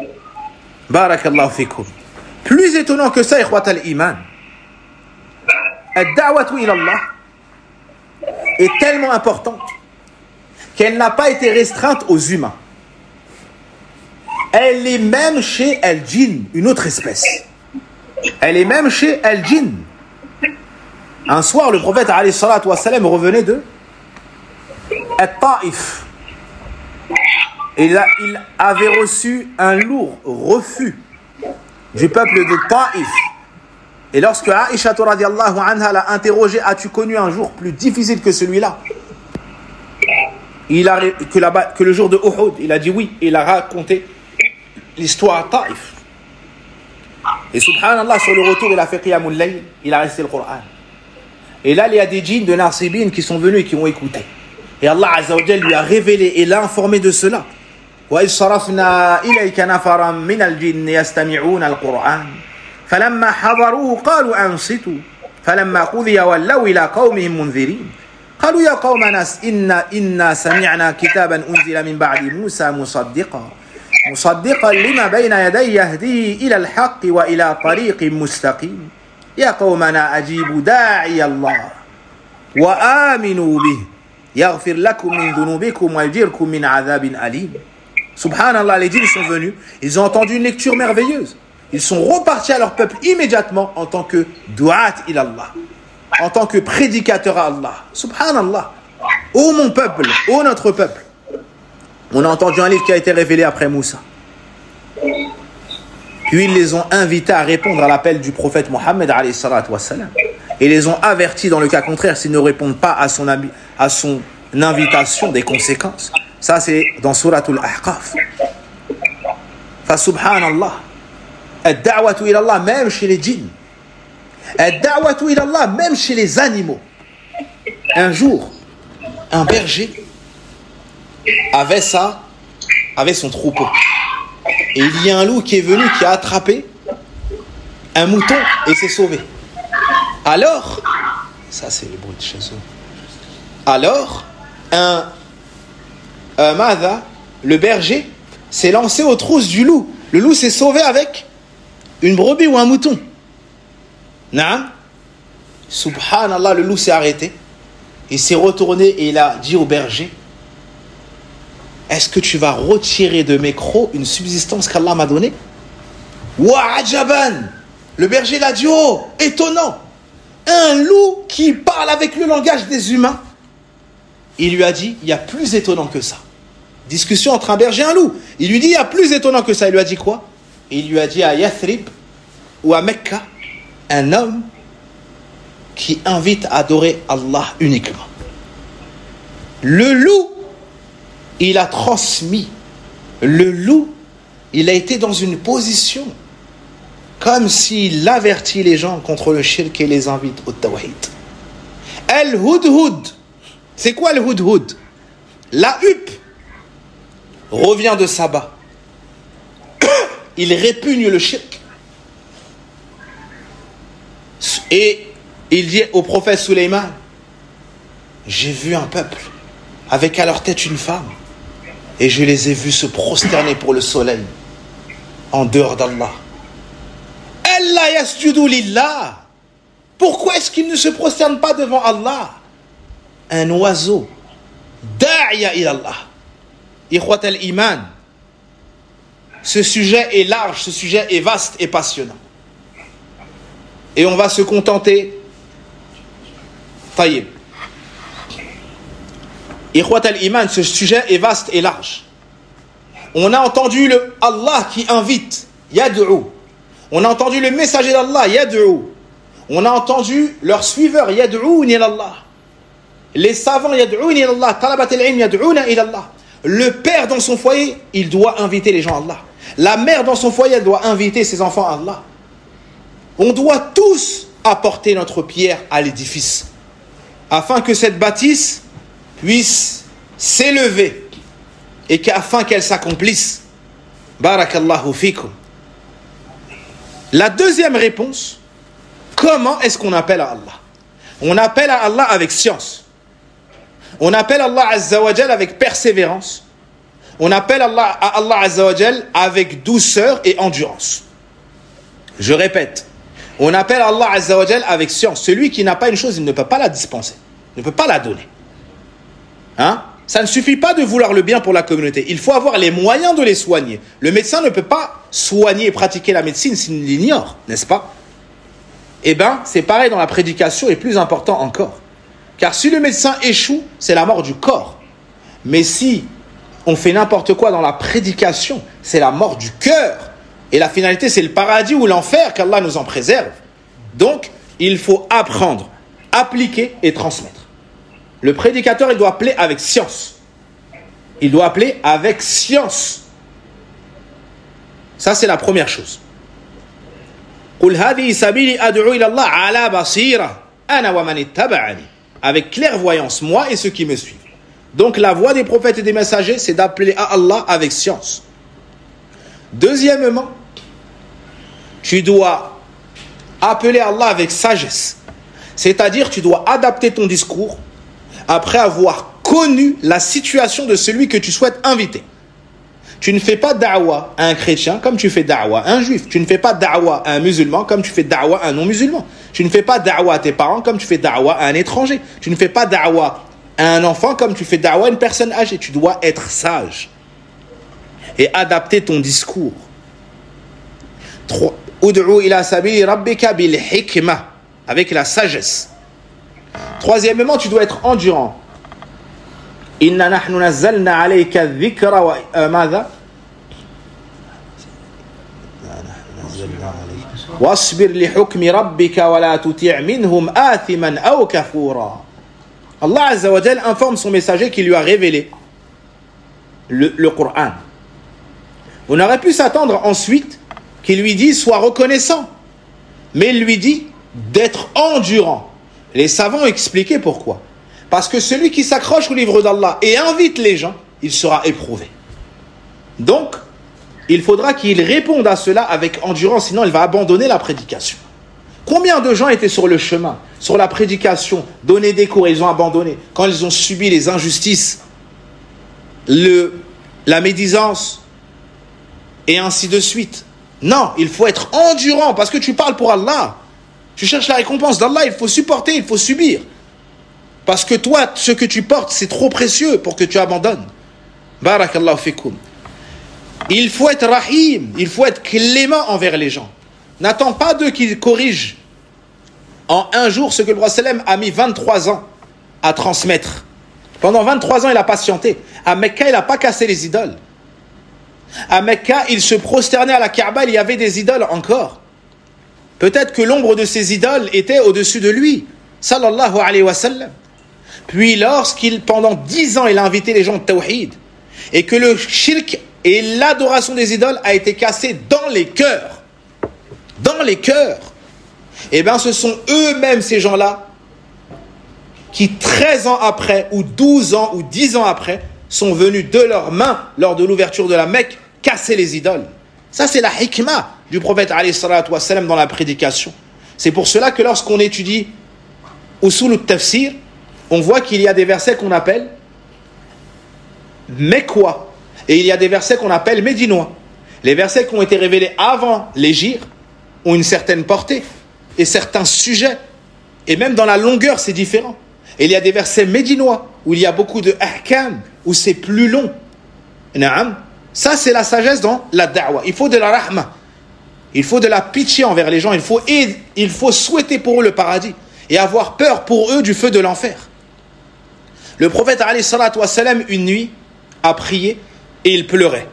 A: Barakallahu fikum. Plus étonnant que ça, ikhwat al-iman, ad-da'watu ila Allah est tellement importante qu'elle n'a pas été restreinte aux humains. Elle est même chez al-jinn, une autre espèce. Elle est même chez al-jinn. Un soir, le prophète alayhi salatu wa salam revenait de At-Ta'if. Et là, il avait reçu un lourd refus du peuple de Ta'if. Et lorsque Aïcha radhiyallahu anha l'a interrogé, as-tu connu un jour plus difficile que celui-là? Que le jour de Uhud, il a dit oui. Il a raconté l'histoire à Ta'if. Et subhanallah, sur le retour, il a fait Qiyamul Layl, il a resté le Coran. Et là, il y a des djinns de Nasibin qui sont venus et qui ont écouté. Et Allah Azza wa Jal lui a révélé et l'a informé de cela. وَإِذْ صَرَفْنَا إِلَيْكَ نَفَرًا مِنَ الْجِنِّ يَسْتَمِعُونَ الْقُرْآنَ فَلَمَّا حَضَرُوهُ قَالُوا أَنصِتُوا فَلَمَّا قُضِيَ وَلَّوْا إِلَى قَوْمِهِمْ مُنذِرِينَ قَالُوا يَا قَوْمَنَا إِنَّا سَمِعْنَا كِتَابًا أُنزِلَ مِنْ بَعْدِ مُوسَى مصدقا لما بين يدي يهدي إلى الحق وإلى طريق مستقيم يا قومنا أجيبوا داعي الله وآمنوا به يغفر لكم من ذنوبكم ويجيركم من عذاب أليم. Subhanallah, les djinns sont venus, ils ont entendu une lecture merveilleuse. Ils sont repartis à leur peuple immédiatement en tant que du'at ilallah, en tant que prédicateur à Allah. Subhanallah. Ô mon peuple, ô notre peuple. On a entendu un livre qui a été révélé après Moussa. Puis ils les ont invités à répondre à l'appel du prophète Mohammed alayhi salatu wassalam. Et les ont avertis dans le cas contraire s'ils ne répondent pas à son invitation des conséquences. Ça c'est dans Suratul Ahqaf. Fa subhanallah. Ad-da'watu ila Allah même chez les djinns. Ad-da'watu ila Allah même chez les animaux. Un jour, un berger avait son troupeau. Et il y a un loup qui est venu, qui a attrapé un mouton et s'est sauvé. Alors, ça c'est les bruits de chez eux. Alors, le berger s'est lancé aux trousses du loup. Le loup s'est sauvé avec une brebis ou un mouton. Naam. Subhanallah, le loup s'est arrêté. Il s'est retourné et il a dit au berger: est-ce que tu vas retirer de mes crocs une subsistance qu'Allah m'a donnée? Wa ajaban. Le berger l'a dit: oh, étonnant. Un loup qui parle avec le langage des humains. Il lui a dit: il y a plus étonnant que ça. Discussion entre un berger et un loup. Il lui dit: il y a plus étonnant que ça. Il lui a dit quoi? Il lui a dit à Yathrib ou à Mecca, un homme qui invite à adorer Allah uniquement. Le loup, il a transmis. Le loup, il a été dans une position comme s'il avertit les gens contre le shirk et les invite au tawhid. Al-Hudhud. C'est quoi le Hudhud? La huppe revient de Saba. Il répugne le shirk. Et il dit au prophète Sulayman: j'ai vu un peuple avec à leur tête une femme et je les ai vus se prosterner pour le soleil en dehors d'Allah. Allah yasjudu lillah. Pourquoi est-ce qu'ils ne se prosternent pas devant Allah? Un oiseau, da'iya ilallah. Ikhwat al-iman. Ce sujet est large, ce sujet est vaste et passionnant. Et on va se contenter. Taïb. Ikhwat al-iman, ce sujet est vaste et large. On a entendu le Allah qui invite, yad'u. On a entendu le messager d'Allah, yad'u. On a entendu leurs suiveurs, yad'u ilallah. Les savants, yad'u ilallah. Talabat al-ilm, yad'una ilallah. Le père dans son foyer, il doit inviter les gens à Allah. La mère dans son foyer, elle doit inviter ses enfants à Allah. On doit tous apporter notre pierre à l'édifice afin que cette bâtisse puisse s'élever et qu'afin qu'elle s'accomplisse. Barakallahu fikum. La deuxième réponse, comment est-ce qu'on appelle à Allah? On appelle à Allah avec science. On appelle Allah Azza wa Jal avec persévérance. On appelle à Allah Azza wa Jal avec douceur et endurance. Je répète, on appelle Allah Azza wa Jal avec science. Celui qui n'a pas une chose, il ne peut pas la dispenser, il ne peut pas la donner. Hein? Ça ne suffit pas de vouloir le bien pour la communauté. Il faut avoir les moyens de les soigner. Le médecin ne peut pas soigner et pratiquer la médecine s'il l'ignore, n'est-ce pas? Eh bien, c'est pareil dans la prédication et plus important encore. Car si le médecin échoue, c'est la mort du corps. Mais si on fait n'importe quoi dans la prédication, c'est la mort du cœur. Et la finalité, c'est le paradis ou l'enfer, qu'Allah nous en préserve. Donc, il faut apprendre, appliquer et transmettre. Le prédicateur, il doit appeler avec science. Il doit appeler avec science. Ça, c'est la première chose. قُلْ هَذِهِ سَبِيلِ أَدْعُو إِلَى اللَّهِ عَلَى بَصِيرَةٍ أَنَا وَمَنِ اتَّبَعَنِي. Avec clairvoyance, moi et ceux qui me suivent. Donc la voie des prophètes et des messagers, c'est d'appeler à Allah avec science. Deuxièmement, tu dois appeler Allah avec sagesse. C'est-à-dire, tu dois adapter ton discours après avoir connu la situation de celui que tu souhaites inviter. Tu ne fais pas da'wa à un chrétien comme tu fais da'wa à un juif. Tu ne fais pas da'wa à un musulman comme tu fais da'wa à un non-musulman. Tu ne fais pas da'wa à tes parents comme tu fais da'wa à un étranger. Tu ne fais pas da'wa à un enfant comme tu fais da'wa à une personne âgée. Tu dois être sage et adapter ton discours. Ud'u ila sabili rabbika bil hikma, avec la sagesse. Troisièmement, tu dois être endurant. Inna nahnu nazzalna alayka dhikra wa madha wasbir li hukmi rabbika wa la tuti' minhum athiman aw kafura. Allah Azza wa Jalla informe son messager qui lui a révélé le Coran. On aurait pu s'attendre ensuite qu'il lui dise sois reconnaissant, mais il lui dit d'être endurant. Les savants ont expliqué pourquoi. Parce que celui qui s'accroche au livre d'Allah et invite les gens, il sera éprouvé. Donc, il faudra qu'il réponde à cela avec endurance, sinon il va abandonner la prédication. Combien de gens étaient sur le chemin, sur la prédication, donner des cours, ils ont abandonné. Quand ils ont subi les injustices, la médisance, et ainsi de suite. Non, il faut être endurant, parce que tu parles pour Allah. Tu cherches la récompense d'Allah, il faut supporter, il faut subir. Parce que toi, ce que tu portes, c'est trop précieux pour que tu abandonnes. Barakallahu fikum. Il faut être rahim, il faut être clément envers les gens. N'attends pas d'eux qu'ils corrigent en un jour ce que le roi sallam a mis 23 ans à transmettre. Pendant 23 ans, il a patienté. À Mecca, il n'a pas cassé les idoles. À Mecca, il se prosternait à la Kaaba, il y avait des idoles encore. Peut-être que l'ombre de ces idoles était au-dessus de lui. Sallallahu alayhi wa sallam. Puis pendant 10 ans, il a invité les gens au tawhid, et que le shirk et l'adoration des idoles a été cassé dans les cœurs. Dans les cœurs. Et bien ce sont eux-mêmes, ces gens-là, qui 13 ans après, ou 12 ans, ou 10 ans après, sont venus de leurs mains, lors de l'ouverture de la Mecque, casser les idoles. Ça, c'est la hikmah du prophète alayhi salatu wassalam dans la prédication. C'est pour cela que lorsqu'on étudie Usul al-Tafsir, on voit qu'il y a des versets qu'on appelle Mekwa, et il y a des versets qu'on appelle Médinois. Les versets qui ont été révélés avant l'Hégire ont une certaine portée et certains sujets, et même dans la longueur c'est différent. Et il y a des versets médinois où il y a beaucoup de ahkam, où c'est plus long. Naam. Ça c'est la sagesse dans la da'wa. Il faut de la rahma, il faut de la pitié envers les gens, il faut souhaiter pour eux le paradis et avoir peur pour eux du feu de l'enfer. Le prophète alayhi salatu wassalam, une nuit, a prié et il pleurait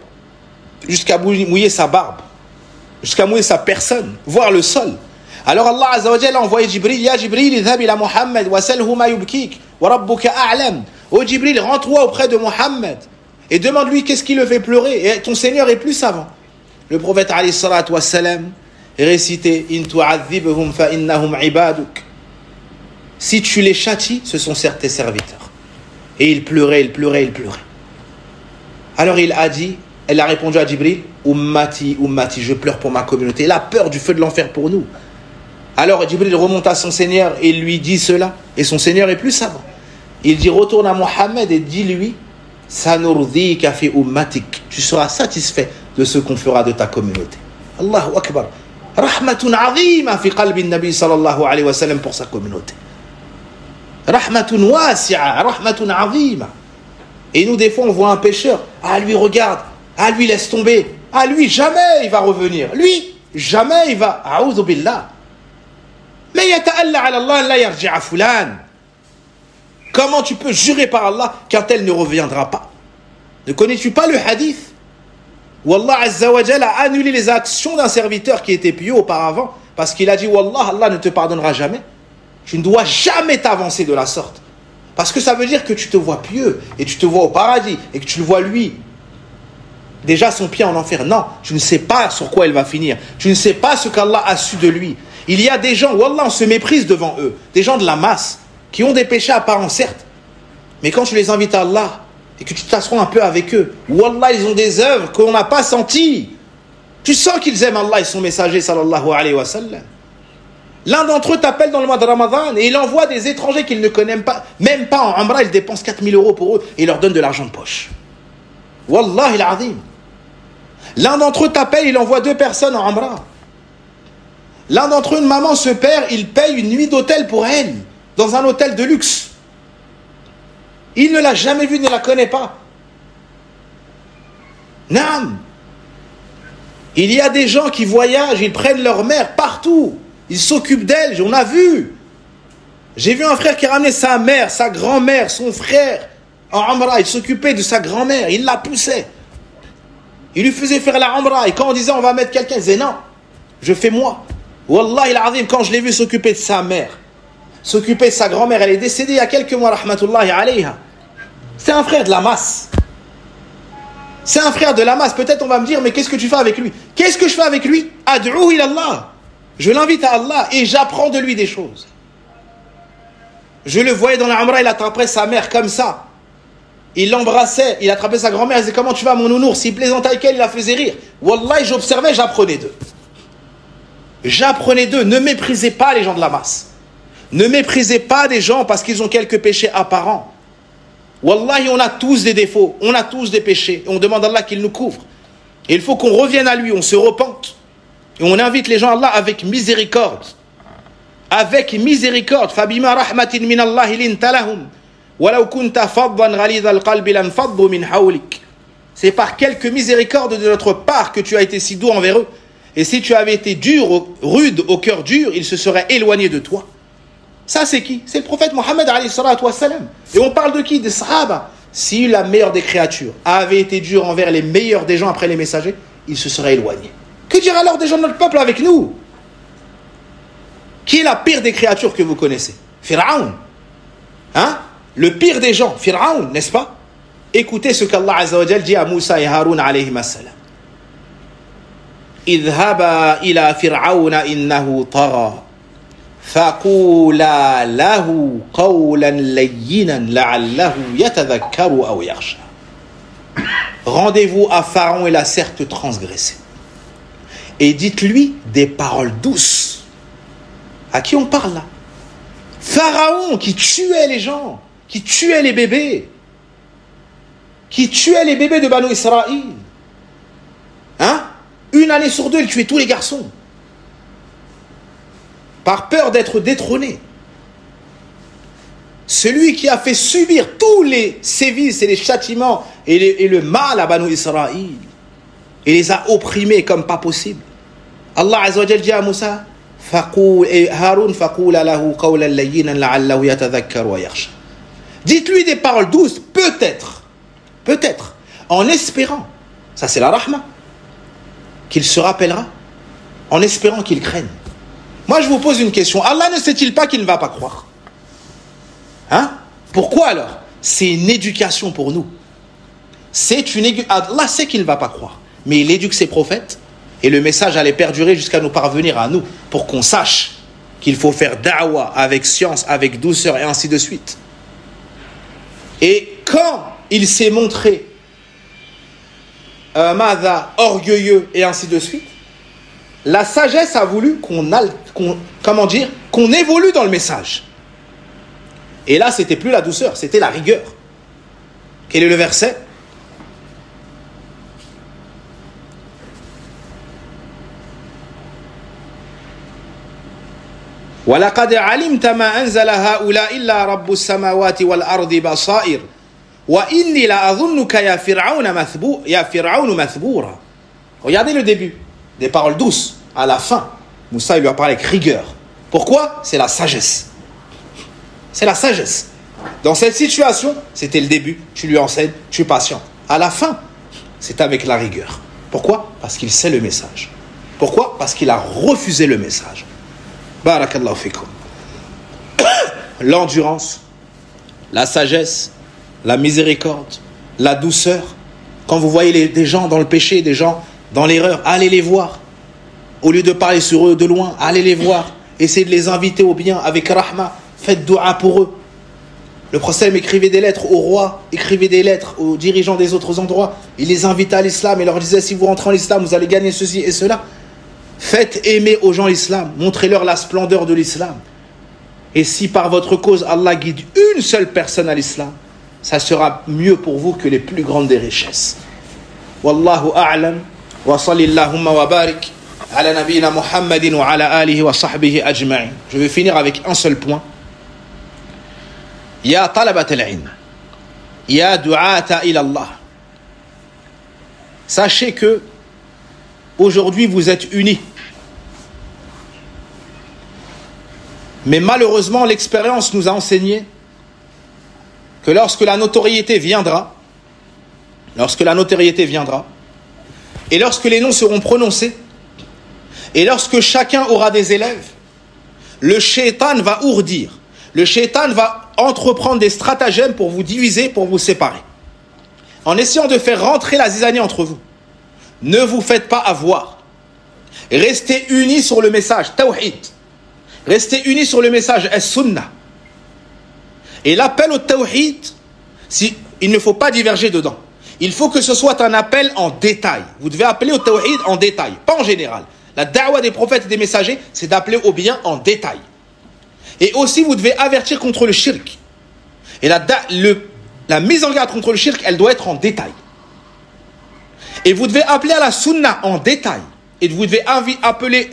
A: jusqu'à mouiller sa barbe, jusqu'à mouiller sa personne, voire le sol. Alors Allah Azza wa Jalla a envoyé Jibril. Ya Jibril, idhab ila Muhammad wa salhu ma yubkik wa rabbuka a'lam. Oh Jibril, rends-toi auprès de Muhammad et demande-lui qu'est-ce qui le fait pleurer, et ton Seigneur est plus savant. Le prophète alayhi salatu wassalam récitait in tu'adhibhum fa innahum ibaduk. Si tu les châties, ce sont certes tes serviteurs. Et il pleurait, il pleurait, il pleurait. Alors elle a répondu à Jibril, Ummati, Ummati, je pleure pour ma communauté. Elle a peur du feu de l'enfer pour nous. Alors Jibril remonte à son Seigneur et lui dit cela. Et son Seigneur est plus savant. Il dit, retourne à Mohammed et dis-lui, Sanurdika fi ummatik. Tu seras satisfait de ce qu'on fera de ta communauté. Allahu Akbar. Rahmatun azima fi qalbi nabi sallallahu alayhi wa sallam pour sa communauté. Rahmatun wasi'a, rahmatun azima. Et nous, des fois, on voit un pécheur. Ah, lui, regarde. Ah, lui, laisse tomber. Ah, lui, jamais il va revenir. Lui, jamais il va. A'udhu billah. Mais yata'alla ala Allah la yarji'a fulan. Comment tu peux jurer par Allah qu'un tel ne reviendra pas? Ne connais-tu pas le hadith où Allah Azza wa Jalla a annulé les actions d'un serviteur qui était pieux auparavant parce qu'il a dit Wallah, Allah ne te pardonnera jamais. Tu ne dois jamais t'avancer de la sorte. Parce que ça veut dire que tu te vois pieux et tu te vois au paradis et que tu le vois lui. Déjà son pied en enfer. Non, tu ne sais pas sur quoi il va finir. Tu ne sais pas ce qu'Allah a su de lui. Il y a des gens, Wallah, on se méprise devant eux. Des gens de la masse qui ont des péchés apparents, certes. Mais quand tu les invites à Allah et que tu t'assois un peu avec eux, Wallah, ils ont des œuvres qu'on n'a pas senties. Tu sens qu'ils aiment Allah et son messager, sallallahu alayhi wa sallam. L'un d'entre eux t'appelle dans le mois de Ramadan et il envoie des étrangers qu'il ne connaît pas, même pas en Umrah, il dépense 4 000 € pour eux et il leur donne de l'argent de poche. Wallah il azim. L'un d'entre eux t'appelle, il envoie 2 personnes en Umrah. L'un d'entre eux, une maman se perd, il paye une nuit d'hôtel pour elle, dans un hôtel de luxe. Il ne l'a jamais vue, ne la connaît pas. Naam. Il y a des gens qui voyagent, ils prennent leur mère partout. Ils s'occupent d'elle, on a vu. J'ai vu un frère qui ramenait sa mère, sa grand-mère, son frère en Umrah. Il s'occupait de sa grand-mère, il la poussait. Il lui faisait faire la Umrah. Et quand on disait on va mettre quelqu'un, il disait non, je fais moi. Wallahi al-azim, quand je l'ai vu s'occuper de sa mère, s'occuper de sa grand-mère, elle est décédée il y a quelques mois, rahmatullahi alayha. C'est un frère de la masse. C'est un frère de la masse. Peut-être on va me dire, mais qu'est-ce que tu fais avec lui? Qu'est-ce que je fais avec lui? Ad'ou ila Allah. Je l'invite à Allah et j'apprends de lui des choses. Je le voyais dans la Umrah, il attrapait sa mère comme ça. Il l'embrassait, il attrapait sa grand-mère, il disait comment tu vas mon nounours? Il plaisantait avec elle, il la faisait rire. Wallahi, j'observais, j'apprenais d'eux. J'apprenais d'eux. Ne méprisez pas les gens de la masse. Ne méprisez pas des gens parce qu'ils ont quelques péchés apparents. Wallahi, on a tous des défauts, on a tous des péchés. Et on demande à Allah qu'il nous couvre. Et il faut qu'on revienne à lui, on se repente. Et on invite les gens à Allah avec miséricorde. Avec miséricorde. Fabima rahmatin min Allah linta lahum. Walau kunta faddan ghalidha alqalbi lanfaddu min hawlik. C'est par quelque miséricorde de notre part que tu as été si doux envers eux. Et si tu avais été dur, rude, au cœur dur, ils se seraient éloignés de toi. Ça c'est qui? C'est le prophète Mohammed alayhi salatu wassalam. Et on parle de qui? Des sahaba. Si la meilleure des créatures avait été dure envers les meilleurs des gens après les messagers, ils se seraient éloignés. Que dire alors des gens de notre peuple avec nous? Qui est la pire des créatures que vous connaissez? Pharaon. Hein? Le pire des gens, Pharaon, n'est-ce pas? Écoutez ce qu'Allah Azza wa Jal dit à Moussa et Haroun alayhi assalam. اذهبا إلى فرعون إنه طغى فقولا له قولا لينا لعله يتذكر أو يخشى. Rendez-vous à Pharaon, il a certes transgressé. Et dites-lui des paroles douces. À qui on parle là? Pharaon qui tuait les gens, qui tuait les bébés, qui tuait les bébés de Banu Israël. Hein? Une année sur 2, il tuait tous les garçons. Par peur d'être détrôné. Celui qui a fait subir tous les sévices et les châtiments et le mal à Banu Israël. Et les a opprimés comme pas possible. Allah Azza wa Jal dit à Moussa, Haroun faqula lahu qawlan layyinan la'allahu yatadhakkaru wa yakhsha. Dites-lui des paroles douces, peut-être, en espérant, ça c'est la rahma, qu'il se rappellera, en espérant qu'il craigne. Moi je vous pose une question, Allah ne sait-il pas qu'il ne va pas croire? Hein? Pourquoi alors? C'est une éducation pour nous. Allah sait qu'il ne va pas croire, mais il éduque ses prophètes, et le message allait perdurer jusqu'à nous parvenir à nous, pour qu'on sache qu'il faut faire da'wa avec science, avec douceur, et ainsi de suite. Et quand il s'est montré orgueilleux et ainsi de suite, la sagesse a voulu qu'on évolue dans le message. Et là, c'était plus la douceur, c'était la rigueur. Quel est le verset? وَلَقَدْ عَلِمْتَ مَا أَنزَلَ هَؤُلَاءِ إِلَّا رَبُّ السَّمَاوَاتِ وَالْأَرْضِ بَصَائِرَ وَإِنِّي لَأَظُنُّكَ يَا فِرْعَوْنُ مَثْبُورًا. Regardez le début, des paroles douces. À la fin, Moussa il lui a parlé avec rigueur. Pourquoi? C'est la sagesse. C'est la sagesse. Dans cette situation, c'était le début. Tu lui enseignes, tu es patient. À la fin, c'est avec la rigueur. Pourquoi? Parce qu'il sait le message. Pourquoi? Parce qu'il a refusé le message. Barakallahu fikum. L'endurance, la sagesse, la miséricorde, la douceur. Quand vous voyez des gens dans le péché, des gens dans l'erreur, allez les voir. Au lieu de parler sur eux de loin, allez les voir. Essayez de les inviter au bien avec rahma. Faites dua pour eux. Le prophète écrivait des lettres aux rois, écrivait des lettres aux dirigeants des autres endroits. Il les invitait à l'islam et leur disait si vous rentrez en islam, vous allez gagner ceci et cela. Faites aimer aux gens l'islam, montrez-leur la splendeur de l'islam. Et si par votre cause Allah guide une seule personne à l'islam, ça sera mieux pour vous que les plus grandes des richesses. Wallahu a'lam wa sallillahumma wa barik ala nabina Muhammadin wa ala alihi wa sahbihi ajma'in. Je vais finir avec un seul point. Ya talabat al-ilm, ya du'ata ila Allah. Sachez que aujourd'hui vous êtes unis. Mais malheureusement, l'expérience nous a enseigné que lorsque la notoriété viendra, et lorsque les noms seront prononcés, et lorsque chacun aura des élèves, le shaitan va ourdir, le shaitan va entreprendre des stratagèmes pour vous diviser, pour vous séparer, en essayant de faire rentrer la zizanie entre vous. Ne vous faites pas avoir. Restez unis sur le message tawhid. Restez unis sur le message as-sunnah. Et l'appel au tawhid, il ne faut pas diverger dedans. Il faut que ce soit un appel en détail. Vous devez appeler au tawhid en détail, pas en général. La da'wa des prophètes et des messagers, c'est d'appeler au bien en détail. Et aussi, vous devez avertir contre le shirk. Et la mise en garde contre le shirk, elle doit être en détail. Et vous devez appeler à la sunnah en détail. Et vous devez appeler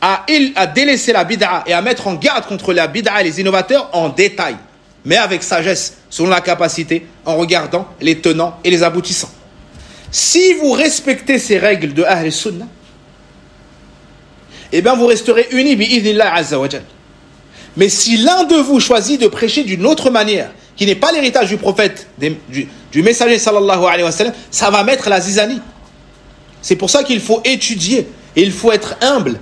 A: à délaisser la bid'a et à mettre en garde contre la bid'a et les innovateurs en détail. Mais avec sagesse, selon la capacité, en regardant les tenants et les aboutissants. Si vous respectez ces règles de Ahl Sunnah, eh bien vous resterez unis bi'idhnillah azza wa jal. Mais si l'un de vous choisit de prêcher d'une autre manière, qui n'est pas l'héritage du prophète, du messager sallallahu alayhi wa sallam, ça va mettre la zizanie. C'est pour ça qu'il faut étudier, et il faut être humble.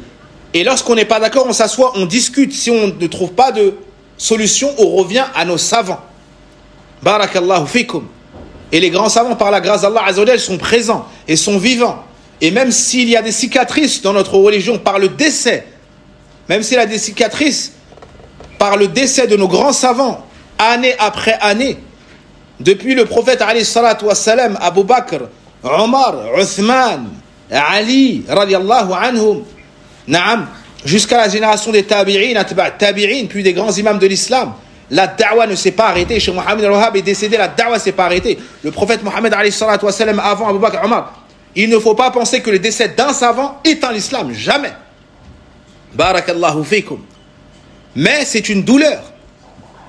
A: Et lorsqu'on n'est pas d'accord, on s'assoit, on discute. Si on ne trouve pas de solution, on revient à nos savants. Barakallahu fikum. Et les grands savants, par la grâce d'Allah azza wa jal, sont présents et sont vivants. Et même s'il y a des cicatrices dans notre religion par le décès, même s'il y a des cicatrices par le décès de nos grands savants, année après année, depuis le prophète alayhi salatu wassalam, Abu Bakr, Omar, Uthman, Ali, radiallahu anhum, Naam, jusqu'à la génération des tabi'in, puis des grands imams de l'islam, la da'wa ne s'est pas arrêtée. Cheikh Mohammed al-Wahhab est décédé, la da'wa ne s'est pas arrêtée. Le prophète Mohammed alayhi salatu wassalam, avant Abu Bakr, Omar, il ne faut pas penser que le décès d'un savant éteint l'islam, jamais. Barakallahu fikum. Mais c'est une douleur.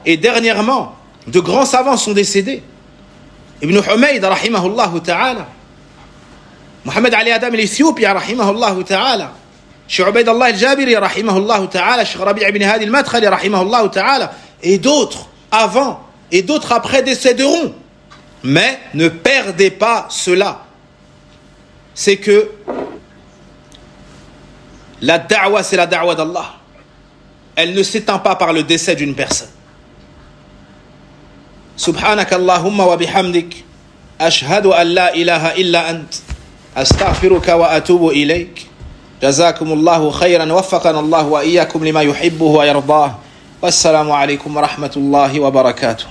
A: Et dernièrement, de grands savants sont décédés. Ibn Humayd, rahimahullahu ta'ala. Mohammed Ali Adam al-Ethiopi, rahimahullahu ta'ala. Cheikh Ubaydallah al-Jabiri, rahimahullahu ta'ala. Cheikh Rabi' ibn Hadi al-Madkhali, rahimahullahu ta'ala. Et d'autres avant, et d'autres après décéderont. Mais ne perdez pas cela. C'est que la da'wa, c'est la da'wa d'Allah. Elle ne s'éteint pas par le décès d'une personne. Subhanak Allahumma wa bihamdik. Ashhadu an la ilaha illa ant. Astaghfiruka wa atubu ilayk. Jazakumullahu khayran. Waffaqana Allah wa iyyakum lima yuhibbuhu wa yardah. Wassalamu alaykum wa rahmatullahi wa barakatuh.